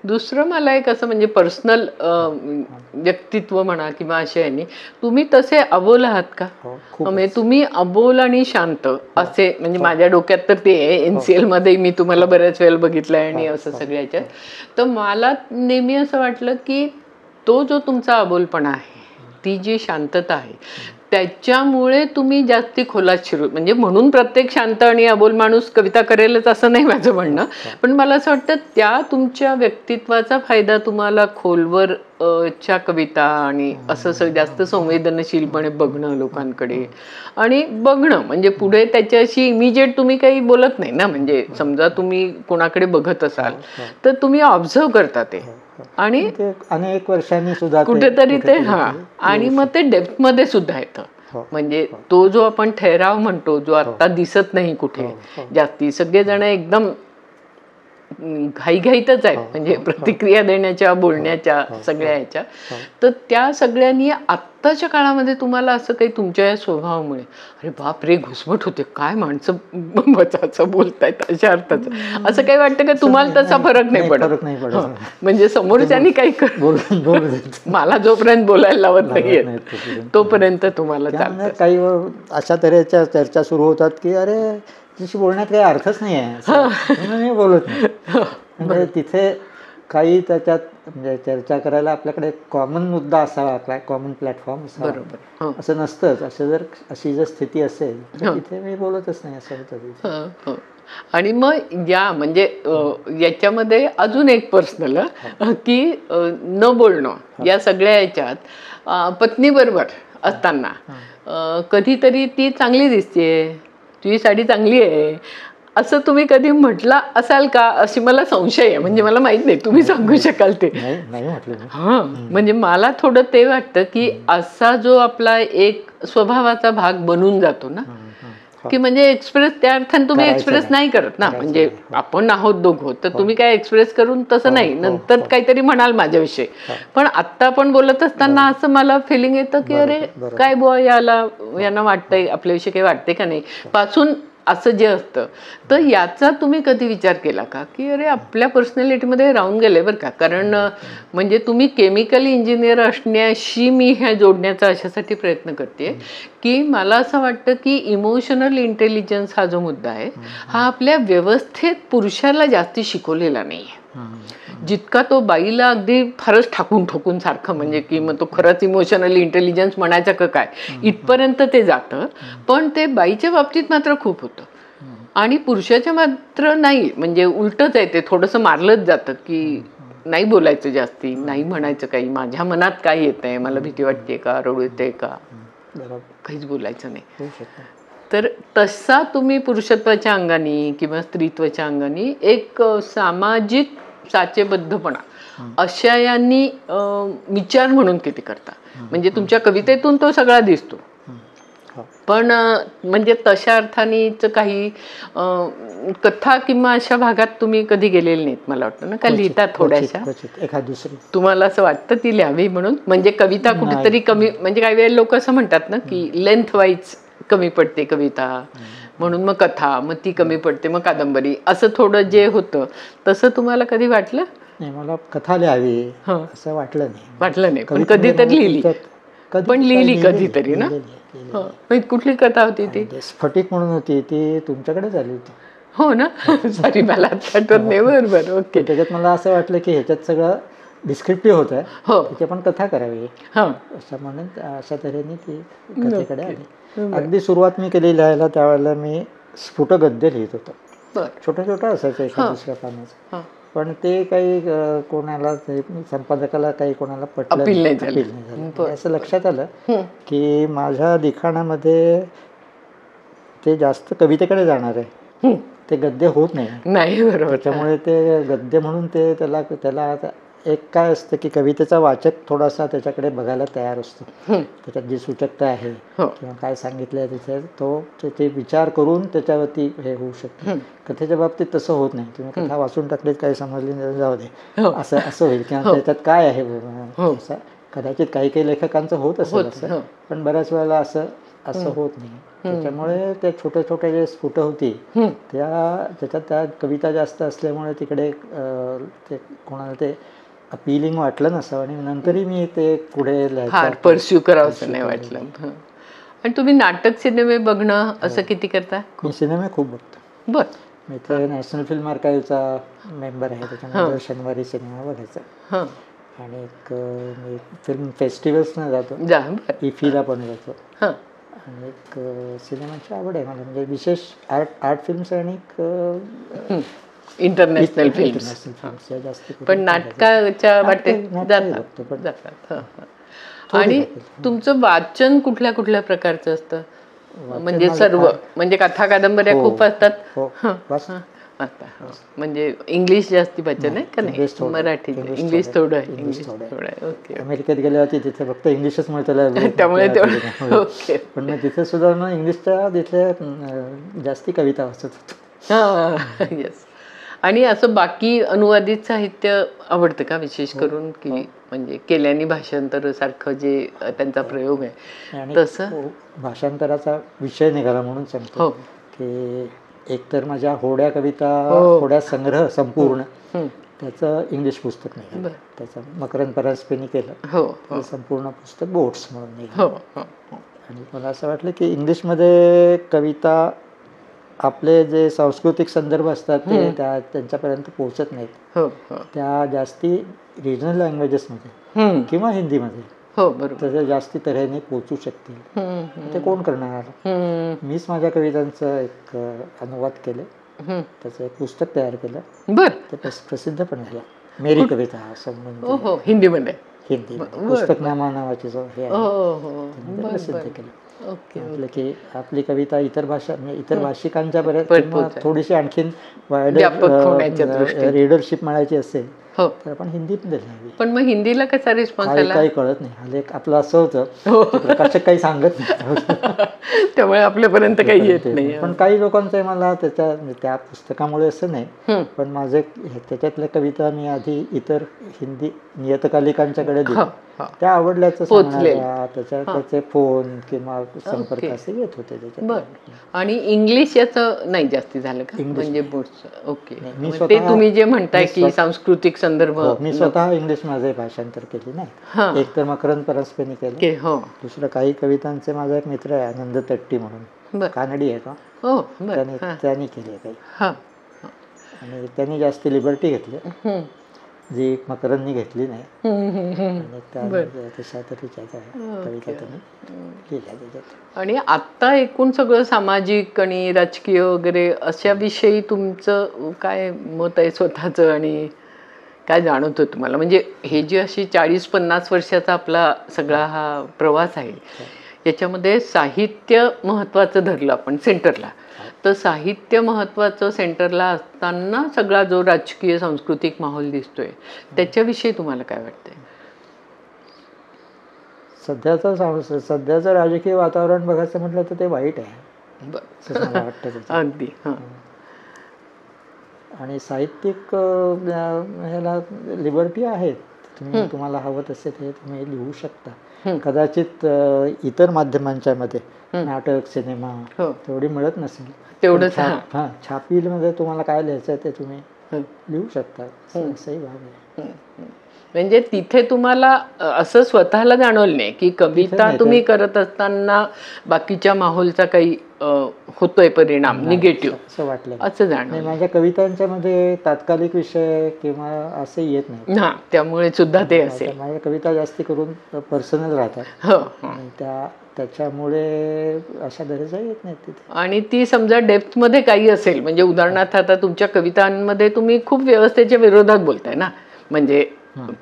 दुसरं मला एक असं म्हणजे पर्सनल व्यक्तित्व म्हणा किंवा अशा याने तुम्ही तसे अबोल आहात का? म्हणजे तुम्ही अबोल आणि शांत असे, म्हणजे माझ्या डोक्यात तर ते आहे. NCL मध्ये मी तुम्हाला बऱ्याच वेळेला बघितलंय आणि असं सगळ्याच्यात. तर मला नेहमी असं वाटलं की तो जो तुमचा अबोलपणा आहे, ती जी शांतता आहे, त्याच्यामुळे तुम्ही जास्ती खोलात शिरू, म्हणजे म्हणून प्रत्येक शांत आणि अबोल माणूस कविता करेलच असं नाही माझं म्हणणं, पण मला असं वाटतं त्या तुमच्या व्यक्तित्वाचा फायदा तुम्हाला खोलवर च्या कविता आणि असं जास्त संवेदनशीलपणे बघणं लोकांकडे आणि बघणं, म्हणजे पुढे त्याच्याशी इमिजिएट तुम्ही काही बोलत नाही ना, म्हणजे समजा तुम्ही कोणाकडे बघत असाल तर तुम्ही ऑब्झर्व करता ते आणि अनेक वर्षांनी सुद्धा कुठेतरी ते आणि मग ते डेप्थ मध्ये सुद्धा येतं. म्हणजे तो जो आपण ठहराव म्हणतो, जो आता दिसत नाही कुठे जास्ती, सगळेजण एकदम घाईघाईतच आहेत, म्हणजे प्रतिक्रिया देण्याच्या, बोलण्याच्या, सगळ्या ह्याच्या. तर त्या सगळ्यांनी आत्ताच्या काळामध्ये तुम्हाला असं काही तुमच्या या स्वभावामुळे अरे बाप रे घुसमट होते, काय माणसं बचाचं बोलतायत अशा अर्थाचं, असं काही वाटतं का तुम्हाला? तसा फरक नाही पडत, म्हणजे समोरच्यानी काही मला जोपर्यंत बोलायला लावत नाहीये तोपर्यंत तुम्हाला चालतं. काही अशा तऱ्हेच्या चर्चा सुरू होतात की अरे तिची बोलण्यात काही अर्थच नाही आहे, मी बोलत नाही. म्हणजे तिथे काही त्याच्यात म्हणजे चर्चा करायला आपल्याकडे कॉमन मुद्दा असावा, कॉमन प्लॅटफॉर्म असावा. बरोबर. असं नसतंच. अशी जर स्थिती असेल तर तिथे मी बोलतच नाही असं होतं. आणि मग या म्हणजे याच्यामध्ये अजून एक पर्सनल की न बोलणं या सगळ्या याच्यात पत्नीबरोबर असताना कधीतरी ती चांगली दिसतेय, तुझी साडी चांगली आहे असं तुम्ही कधी म्हटलं असाल का, अशी मला संशय आहे. म्हणजे मला माहित नाही, तुम्ही सांगू शकाल ते? नाही म्हटलं. म्हणजे मला थोडं ते वाटतं की असा जो आपला एक स्वभावाचा भाग बनून जातो ना, की म्हणजे एक्सप्रेस त्या अर्थाने तुम्ही एक्सप्रेस नाही करत ना, म्हणजे आपण आहोत दोघं तर तुम्ही काय एक्सप्रेस करून तसं नाही, नंतर काहीतरी म्हणाल माझ्याविषयी, पण आत्ता आपण बोलत असताना असं मला फिलिंग येतं की अरे काय बुवा यांना वाटतंय आपल्याविषयी, काही वाटते का नाही पासून असं जे असतं. तर याचा तुम्ही कधी विचार केला का की अरे आपल्या पर्सनॅलिटीमध्ये राहून गेले बरं का, कारण म्हणजे तुम्ही केमिकल इंजिनियर असण्याशी मी ह्या जोडण्याचा अशासाठी प्रयत्न करते की मला असं वाटतं की इमोशनल इंटेलिजन्स हा जो मुद्दा आहे हा आपल्या व्यवस्थेत पुरुषाला जास्ती शिकवलेला नाही आहे. जितका तो बाईला अगदी फारच ठाकून ठोकून सारखं, म्हणजे की मग तो खरंच इमोशनल इंटेलिजन्स म्हणायचं का काय इथपर्यंत ते जातं, पण ते बाईच्या बाबतीत मात्र खूप होतं आणि पुरुषाच्या मात्र नाही, म्हणजे उलटच आहे, ते थोडंसं मारलंच जातं की नाही बोलायचं जास्ती, नाही म्हणायचं काही, माझ्या मनात काय येत आहे, मला भीती वाटते का, रडू येते का, काहीच बोलायचं नाही. तर तसा तुम्ही पुरुषत्वाच्या अंगाने किंवा स्त्रीत्वाच्या अंगाने एक सामाजिक साचेबद्धपणा अशा यांनी विचार म्हणून किती करता, म्हणजे तुमच्या कवितेतून तो सगळा दिसतो, पण म्हणजे तशा अर्थानेच काही कथा किंवा अशा भागात तुम्ही कधी गेलेले नाहीत मला वाटतं ना, का लिहिता थोड्याशा एखाद दुसरी, तुम्हाला असं वाटतं ती लिहावी म्हणून, म्हणजे कविता कुठेतरी कमी, म्हणजे काही वेळेला लोक असं म्हणतात ना की लेंथ वाईज कमी पडते कविता, म्हणून मग कथा, मग ती कमी पडते, मग कादंबरी, असं थोडं जे होतं तसं तुम्हाला कधी वाटलं? नाही, मला कथा लिहावी असं वाटलं नाही, पण कधीतरी लिहिली, पण लिहिली कधीतरी ना. कुठली कथा होती ती? स्फटिक म्हणून होती, ती तुमच्याकडेच आली होती. हो ना, सॉरी मला आठवत नाही. बरोबर, ओके. त्याच्यात मला असं वाटलं की ह्याच्यात सगळं डिस्क्रिप्टिव्ह होत आहे, हो तिथे पण कथा करावी हां अशा म्हणून अशा तऱ्हेने ती कथेकडे आली. अगदी सुरुवात मी केली लिहायला त्यावेळेला मी स्फुट गद्य लिहित होतो. बरं छोटं छोटं असायचं एका दुसऱ्या पानाचं, हां पण ते काही कोणाला संपादकाला काही कोणाला पटलं अपील नाही अपील नाही झालं. म्हणजे असं लक्षात आलं की माझ्या लिखाणामध्ये ते जास्त कवितेकडे जाणार आहे, ते गद्य होत नाही. नाही बरोबर त्याच्यामुळे ते गद्य म्हणून ते त्याला आता एक काय असतं की कवितेचा वाचक थोडासा त्याच्याकडे बघायला तयार असतो, त्याच्यात जी सूचकता आहे हो किंवा काय सांगितलं आहे तिथे ते विचार करून त्याच्यावरती हे होऊ शकतं. कथेच्या बाबतीत तसं होत नाही. तुम्ही कथा वाचून टाकलीत काही समजली नाही जाऊ दे असं होईल किंवा त्याच्यात काय आहे असं कदाचित काही काही लेखकांचं होत असेल असं, पण बऱ्याच वेळेला असं होत नाही. त्याच्यामुळे ते छोटे छोटे जे स्फुट होती त्याच्यात त्या कविता जास्त असल्यामुळे तिकडे ते कोणाला ते अपीलिंग वाटलं नसावं आणि नंतरही मी ते पुढे फार परस्यू करावं असं नाही वाटलं. आणि तुम्ही नाटक सिनेमे बघणं असं किती करता? मी सिनेमे खूप बघतो. बर मी तर नॅशनल फिल्म आर्काईव्हचा मेंबर आहे, त्याच्यामुळे शनिवारी सिनेमा बघायचा. आणि मी फिल्म फेस्टिवल्सना जातो, इफीला पण जातो. आणि एक सिनेमाची आवड आहे मला, म्हणजे विशेष आर्ट फिल्म्स आणि इंटरनॅशनल फिल्म्स जास्त. पण नाटकाच्या वाटेत जातात. आणि तुमचं वाचन कुठल्या कुठल्या प्रकारचं असतं? म्हणजे सर्व, म्हणजे कथा कादंबऱ्या खूप असतात आता, म्हणजे इंग्लिश जास्ती वाचन आहे का नाही? मराठी इंग्लिश थोडं आहे. ओके. अमेरिकेत गेल्यावरती तिथे फक्त इंग्लिशच मिळतं त्यामुळे पण मग तिथे सुद्धा मग इंग्लिशच्या तिथे जास्ती कविता वाचत होतो. येस. आणि असं बाकी अनुवादित साहित्य आवडतं का विशेष करून, की म्हणजे केल्याने भाषांतर सारखं जे त्यांचा प्रयोग आहे तसं? भाषांतराचा विषय निघाला म्हणून सांगतो की एकतर माझ्या होड्या कविता, होड्या संग्रह संपूर्ण त्याचं इंग्लिश पुस्तक निघालं, त्याचं मकरंद परांजपेंनी केलं, संपूर्ण पुस्तक बोट्स म्हणून निघालं. आणि मला असं वाटलं की इंग्लिशमध्ये कविता आपले जे सांस्कृतिक संदर्भ असतात ते त्यांच्यापर्यंत पोहोचत नाहीत, त्या जास्ती रिजनल लँग्वेजेसमध्ये किंवा हिंदीमध्ये त्याच्या जास्ती तऱ्हेने पोचू शकतील. ते कोण करणार? मीच माझ्या कवितांचं एक अनुवाद केले, त्याचं एक पुस्तक तयार केलं, ते प्रसिद्ध पण झालं. मेरी कविता संबंध हिंदीमध्ये, हिंदी पुस्तकनामा नावाची जो हे आहे प्रसिद्ध केलं. म्हटलं की आपली कविता इतर भाषा म्हणजे इतर भाषिकांच्या बऱ्याच थोडीशी आणखीन रीडरशिप मिळायची असेल तर आपण हिंदीमध्ये लिहावी. पण मग हिंदीला कसा रिस्पॉन्स आला? काही कळत नाही. हल्ली आपलं असं होतं प्रकाशक काही सांगत नाही, त्यामुळे आपल्यापर्यंत काही येत नाही. पण काही लोकांचं मला त्या पुस्तकामुळे असं नाही, पण माझे त्याच्यातल्या कविता मी आधी इतर हिंदी नियतकालिकांच्याकडे दिल्या, त्या आवडल्याचं सांगणाऱ्या त्याचे फोन किंवा संपर्क असे येत होते त्याच्यात. आणि इंग्लिश याचं नाही जास्ती झालं का? म्हणजे ओके. ते तुम्ही जे म्हणताय की सांस्कृतिक संदर्भ, मी स्वतः इंग्लिश माझे भाषांतर केले नाही. एक तर मकरंद परांजपेंनी केलं, दुसरं काही कवितांचे माझा एक मित्र आहे आनंद तट्टी म्हणून, कानडी आहे का, त्यांनी केले काही. आणि त्यांनी जास्त लिबर्टी घेतली जी मकरंदनी घेतली नाही, तशा तऱ्हेच्या कविता त्यांनी लिहिल्या त्याच्यात. आणि आत्ता एकूण सगळं सामाजिक आणि राजकीय वगैरे अशा विषयी तुमचं काय मत आहे स्वतःचं, आणि काय जाणवतं तुम्हाला? म्हणजे हे जी अशी 40-50 वर्षाचा आपला सगळा हा प्रवास आहे, याच्यामध्ये साहित्य महत्त्वाचं धरलं आपण सेंटरला, तर साहित्य महत्त्वाचं सेंटरला असताना सगळा जो राजकीय सांस्कृतिक माहोल दिसतोय त्याच्याविषयी तुम्हाला काय वाटतंय? सध्याचं राजकीय वातावरण बघायचं म्हटलं तर ते वाईट आहे मला वाटतं. अगदी. आणि साहित्यिक ह्याला लिबर्टी आहेत, तुम्हाला हवं तसे ते तुम्ही लिहू शकता. कदाचित इतर माध्यमांच्या मध्ये नाटक सिनेमा तेवढी मिळत नसेल, तेवढंच छापीमध्ये तुम्हाला काय लिहायचं ते तुम्ही लिहू शकता, असंही भाग आहे. म्हणजे तिथे तुम्हाला असं स्वतःला जाणवलं नाही की कविता तुम्ही करत असताना बाकीच्या माहोलचा काही होतोय परिणाम निगेटिव्ह असं वाटलं असं जाणवलं? माझ्या कवितांच्या मध्ये तात्कालिक विषय किंवा असे येत नाही. हा, त्यामुळे सुद्धा ते असेल. माझ्या कविता जास्ती करून पर्सनल राहतात आणि त्याच्यामुळे अशा गरजा येत नाहीत तिथे. आणि ती समजा डेप्थ मध्ये काही असेल, म्हणजे उदाहरणार्थ आता तुमच्या कवितांमध्ये तुम्ही खूप व्यवस्थेच्या विरोधात बोलताय ना, म्हणजे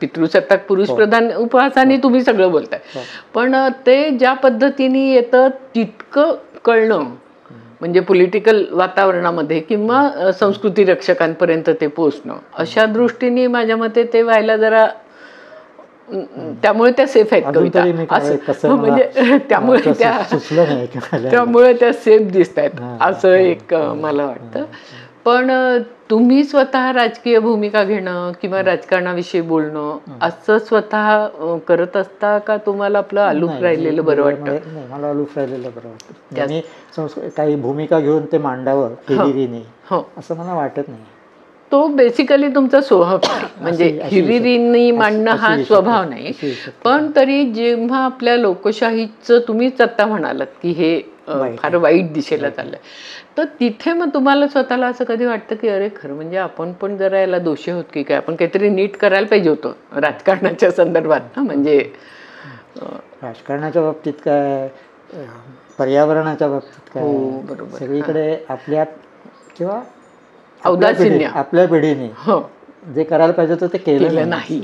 पितृसत्ताक पुरुष प्रधान उपहासाने तुम्ही सगळं बोलताय, पण ते ज्या पद्धतीने येतं तितकं कळणं म्हणजे पॉलिटिकल वातावरणामध्ये किंवा संस्कृती रक्षकांपर्यंत ते पोहोचणं, अशा दृष्टीने माझ्या मते ते व्हायला जरा, त्यामुळे त्या सेफ आहेत कविता असं, म्हणजे त्यामुळे त्या सेफ दिसत आहेत असं एक मला वाटतं. पण तुम्ही स्वतः राजकीय भूमिका घेणं किंवा राजकारणाविषयी बोलणं असं स्वतः करत असता का तुम्हाला आपलं अलूप राहिलेलं बरं वाटतं? मला अलूप राहिलेलं बरं वाटतं. काही भूमिका घेऊन ते मांडावं हिरिरीने असं मला वाटत नाही. तो बेसिकली तुमचा स्वभाव म्हणजे हिरिरीने मांडणं हा स्वभाव नाही, पण तरी जेव्हा आपल्या लोकशाहीचं तुम्हीच आता म्हणालात की हे फार वाईट दिशेला चाललंय, तर तिथे मग तुम्हाला स्वतःला असं कधी वाटतं की अरे खरं म्हणजे आपण पण जरा याला दोषी होत की काय, आपण काहीतरी नीट करायला पाहिजे होतं राजकारणाच्या संदर्भात ना, म्हणजे राजकारणाच्या बाबतीत काय, पर्यावरणाच्या बाबतीत काय, बरोबर, सगळीकडे आपल्या किंवा औदासिन्य आपल्या पिढीने जे करायला पाहिजे होतं ते केलं नाही.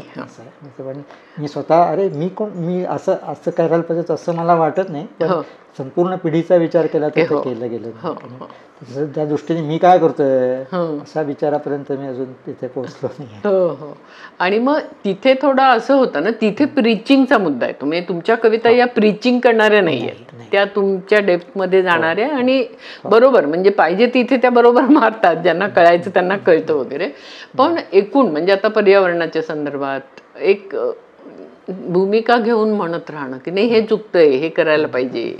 पण मी स्वतः अरे मी असं करायला पाहिजे असं मला वाटत नाही, पण संपूर्ण पिढीचा विचार केला तर ते केलं गेलं. त्या दृष्टीने मी काय करतोय अशा विचारापर्यंत मी अजून तिथे पोहोचलो नाही. आणि मग तिथे थोडं असं होतं ना, तिथे प्रीचिंगचा मुद्दा आहे. तुम्ही तुमच्या कविता या प्रीचिंग करणाऱ्या नाही आहेत, त्या तुमच्या डेप्थ मध्ये जाणाऱ्या आणि बरोबर म्हणजे पाहिजे तिथे त्या बरोबर मारतात, ज्यांना कळायचं त्यांना कळतं वगैरे. पण एकूण म्हणजे आता पर्यावरणाच्या संदर्भात एक भूमिका घेऊन म्हणत राहणं की नाही हे चुकतंय, हे करायला पाहिजे,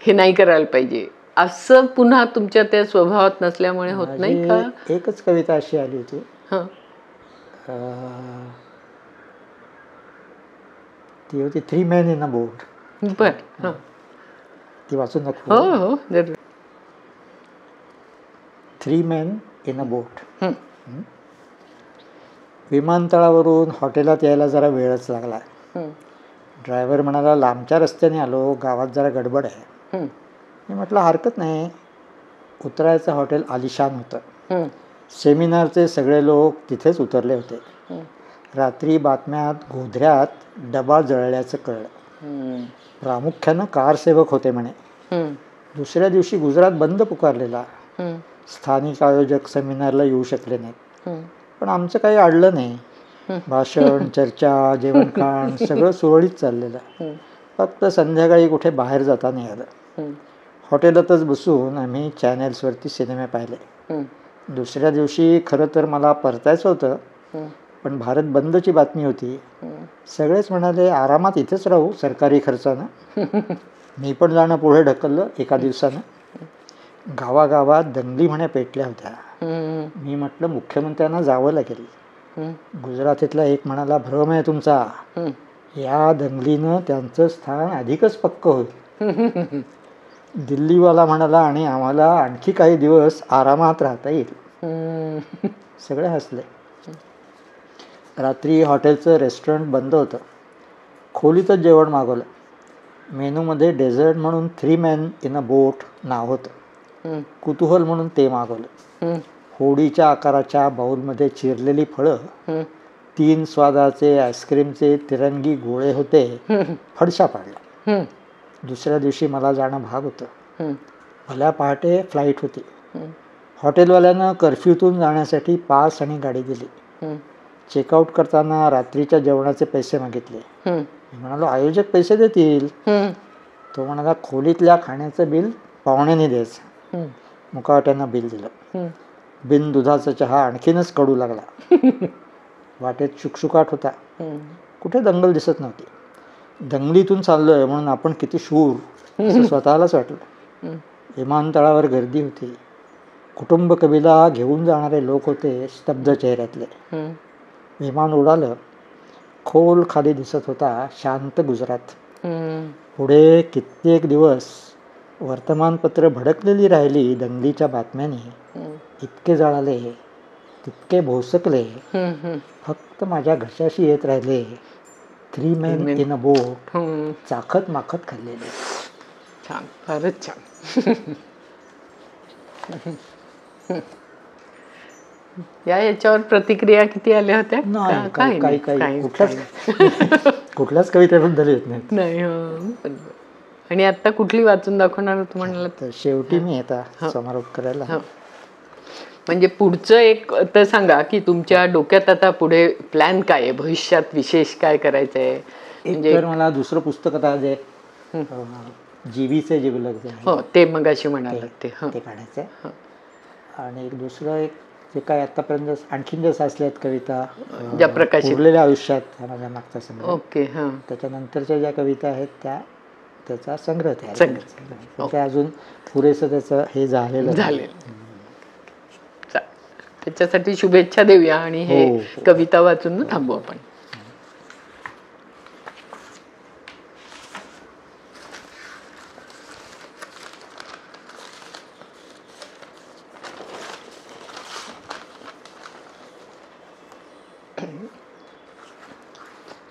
हे नाही करायला पाहिजे, असं पुन्हा तुमच्या त्या स्वभावात नसल्यामुळे होत नाही का? एकच कविता अशी आली होती, ती होती 3 men in a boat. बर, ती वाचून नको? हो, 3 men in a boat. विमानतळावरून हॉटेलात यायला जरा वेळच लागला. ड्रायव्हर म्हणाला लांबच्या रस्त्याने आलो, गावात जरा गडबड आहे. मी म्हटलं हरकत नाही. उतरायचं हॉटेल आलिशान होतं. सेमिनारचे सगळे लोक तिथेच उतरले होते. रात्री बातम्यात गोधऱ्यात डबा जळल्याचं कळलं. प्रामुख्यानं कारसेवक होते म्हणे. दुसऱ्या दिवशी गुजरात बंद पुकारलेला. स्थानिक आयोजक सेमिनारला येऊ शकले नाहीत, पण आमचं काही अडलं नाही. भाषण, चर्चा, जेवण खाण सगळं सुरळीत चाललेलं. फक्त संध्याकाळी कुठे बाहेर जाता नाही आलं. हॉटेलातच बसून आम्ही चॅनेल्सवरती सिनेमे पाहिले. दुसऱ्या दिवशी खरं तर मला परतायचं होतं, पण भारत बंदची बातमी होती. सगळेच म्हणाले आरामात इथेच राहू सरकारी खर्चानं. मी पण जाणं पुढे ढकललं. एका दिवसानं गावागावात दंगली म्हणे पेटल्या होत्या. मी म्हटलं मुख्यमंत्र्यांना जावं लागेल. गुजरातीतला एक म्हणाला भ्रम आहे तुमचा, या दंगलीनं त्यांचं स्थान अधिकच पक्क होईल. दिल्लीवाला म्हणाला आणि आम्हाला आणखी काही दिवस आरामात राहता येईल. सगळे हसले. रात्री हॉटेलचं रेस्टॉरंट बंद होतं. खोलीतच जेवण मागवलं. मेनूमध्ये डेझर्ट म्हणून 3 men in a boat नाव होतं. कुतूहल म्हणून ते मागवलं. होडीच्या आकाराच्या बाऊलमध्ये चिरलेली फळं, 3 स्वादाचे आईस्क्रीमचे तिरंगी गोळे होते. फडशा पाडला. दुसऱ्या दिवशी मला जाणं भाग होतं. भल्या पहाटे फ्लाईट होती. हॉटेलवाल्यानं कर्फ्यूतून जाण्यासाठी पास आणि गाडी दिली. चेकआउट करताना रात्रीच्या जेवणाचे पैसे मागितले. मी म्हणालो आयोजक पैसे देतील. तो म्हणाला खोलीतल्या खाण्याचं बिल पाहुण्याने द्यायचं. मुकाट्यानं बिल दिलं. बिन दुधाचा चहा आणखीनच कडू लागला. वाटेत शुकशुकाट होता. कुठे दंगल दिसत नव्हती. दंगलीतून चाललोय म्हणून आपण किती शूर असं स्वतःलाच वाटलं. विमानतळावर गर्दी होती. कुटुंब कबिला घेऊन जाणारे लोक होते स्तब्ध चेहऱ्यातले. विमान उडालं. खोल खाली दिसत होता शांत गुजरात. हम्म. पुढे कित्येक दिवस वर्तमानपत्र भडकलेली राहिली दंगलीच्या बातम्यांनी. हम्म. इतके जळाले, तितके भोसकले, हम्म. फक्त माझ्या घशाशी येत राहिले 3 men in a boat, हम्म. चाखत माखत खाल्लेले. छान, फारच छान. याच्यावर प्रतिक्रिया किती आल्या होत्या? नाही, काही काही नाही, काही कुठल्याच कवितेबद्दल येत नाहीत. नाही. बरोबर. आणि आता कुठली वाचून दाखवणार तू म्हणाला? तर शेवटी मी आता समारोप करायला. म्हणजे पुढचं एक तर सांगा की तुमच्या डोक्यात आता पुढे प्लॅन काय आहे, भविष्यात विशेष काय करायचंय? म्हणजे मला दुसरं पुस्तक आता जे जीवीचे जिवलग जे आहे ते मगाशी म्हणाला ते काढायचंय. आणि एक दुसरं एक जे काय आतापर्यंत आणखीन जे साचल्यात कविता ज्या प्रकाशित उरलेल्या आयुष्यात हा माझा मागचा संग्रह. ओके. त्याच्यानंतरच्या ज्या कविता आहेत त्याचा संग्रह तयार ते अजून पुरेसं त्याचं हे झालेलं. त्याच्यासाठी शुभेच्छा देऊया आणि हे कविता वाचून थांबू आपण.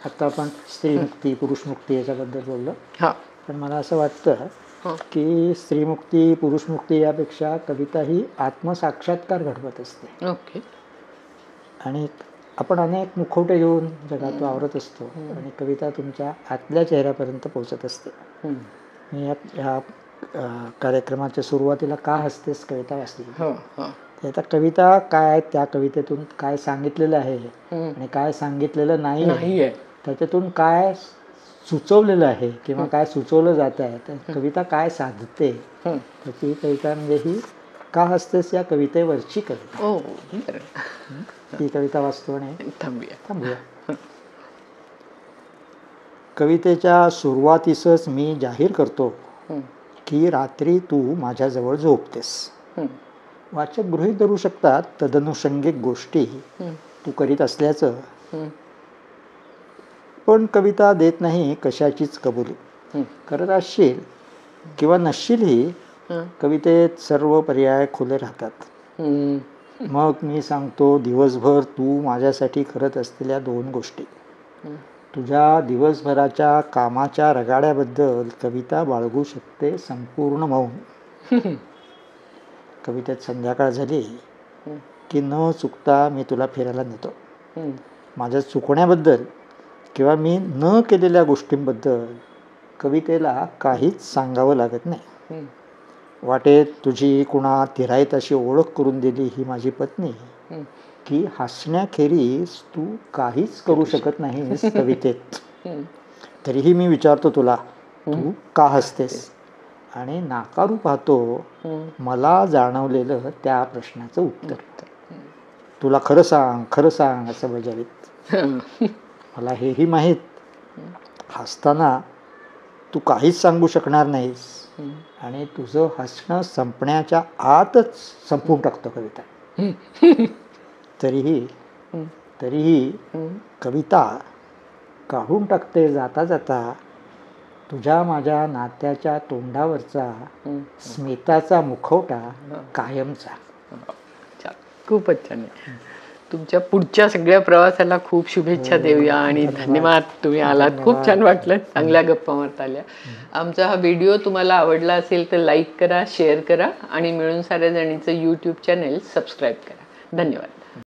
आता आपण स्त्रीमुक्ती पुरुषमुक्ती याच्याबद्दल बोललो. पण मला असं वाटतं की स्त्रीमुक्ती पुरुषमुक्ती यापेक्षा कविता ही आत्मसाक्षात्कार घडवत असते. ओके. आणि आपण अनेक मुखवटे घेऊन जगात वावरत असतो आणि कविता तुमच्या आतल्या चेहऱ्यापर्यंत पोहोचत असते. मी ह्या कार्यक्रमाच्या सुरुवातीला का हसतेस कविता वाचली. आता कविता काय आहे, त्या कवितेतून काय सांगितलेलं आहे आणि काय सांगितलेलं नाही, त्याच्यातून काय सुचवलेलं आहे किंवा काय सुचवलं जात आहे, तर कविता काय साधते त्याची कविता म्हणजे ही का हसतेस या कवितेवरची कविता. ही कविता वाचतो आणि थांबूया. कवितेच्या सुरुवातीसच मी जाहीर करतो की रात्री तू माझ्याजवळ झोपतेस. वाचक गृहीत धरू शकतात तदनुषंगिक गोष्टी तू करीत असल्याचं, पण कविता देत नाही कशाचीच कबुली. करत असशील किंवा नसशीलही, कवितेत सर्व पर्याय खुले राहतात. मग मी सांगतो दिवसभर तू माझ्यासाठी करत असलेल्या 2 गोष्टी. तुझ्या दिवसभराच्या कामाच्या रगाड्याबद्दल कविता बाळगू शकते संपूर्ण मौन. कवितेत संध्याकाळ झाली की न चुकता मी तुला फिरायला नेतो. माझ्या चुकण्याबद्दल किंवा मी न केलेल्या गोष्टींबद्दल कवितेला काहीच सांगावं लागत नाही. वाटेत तुझी कुणा तिराईत अशी ओळख करून दिली ही माझी पत्नी की हसण्याखेरीज तू काहीच करू शकत नाहीस कवितेत. तरीही मी विचारतो तुला तू का हसतेस आणि नाकारू पाहतो मला जाणवलेलं त्या प्रश्नाचं उत्तर. तुला खरं सांग असं बजावीत. मला हेही माहीत हसताना तू काहीच सांगू शकणार नाहीस आणि तुझं हसणं संपण्याच्या आतच संपवून टाकतो कविता. तरीही कविता काढून टाकते जाता जाता तुझ्या माझ्या नात्याच्या तोंडावरचा स्मिताचा मुखवटा कायमचा. खूपच छान आहे. तुमच्या पुढच्या सगळ्या प्रवासाला खूप शुभेच्छा देऊया आणि धन्यवाद. तुम्ही आलात, खूप छान वाटलं, चांगल्या गप्पा मारता आल्या. आमचा हा व्हिडिओ तुम्हाला आवडला असेल तर लाईक करा, शेअर करा आणि मिळून साऱ्या जणीचं यूट्यूब चॅनेल सबस्क्राईब करा. धन्यवाद.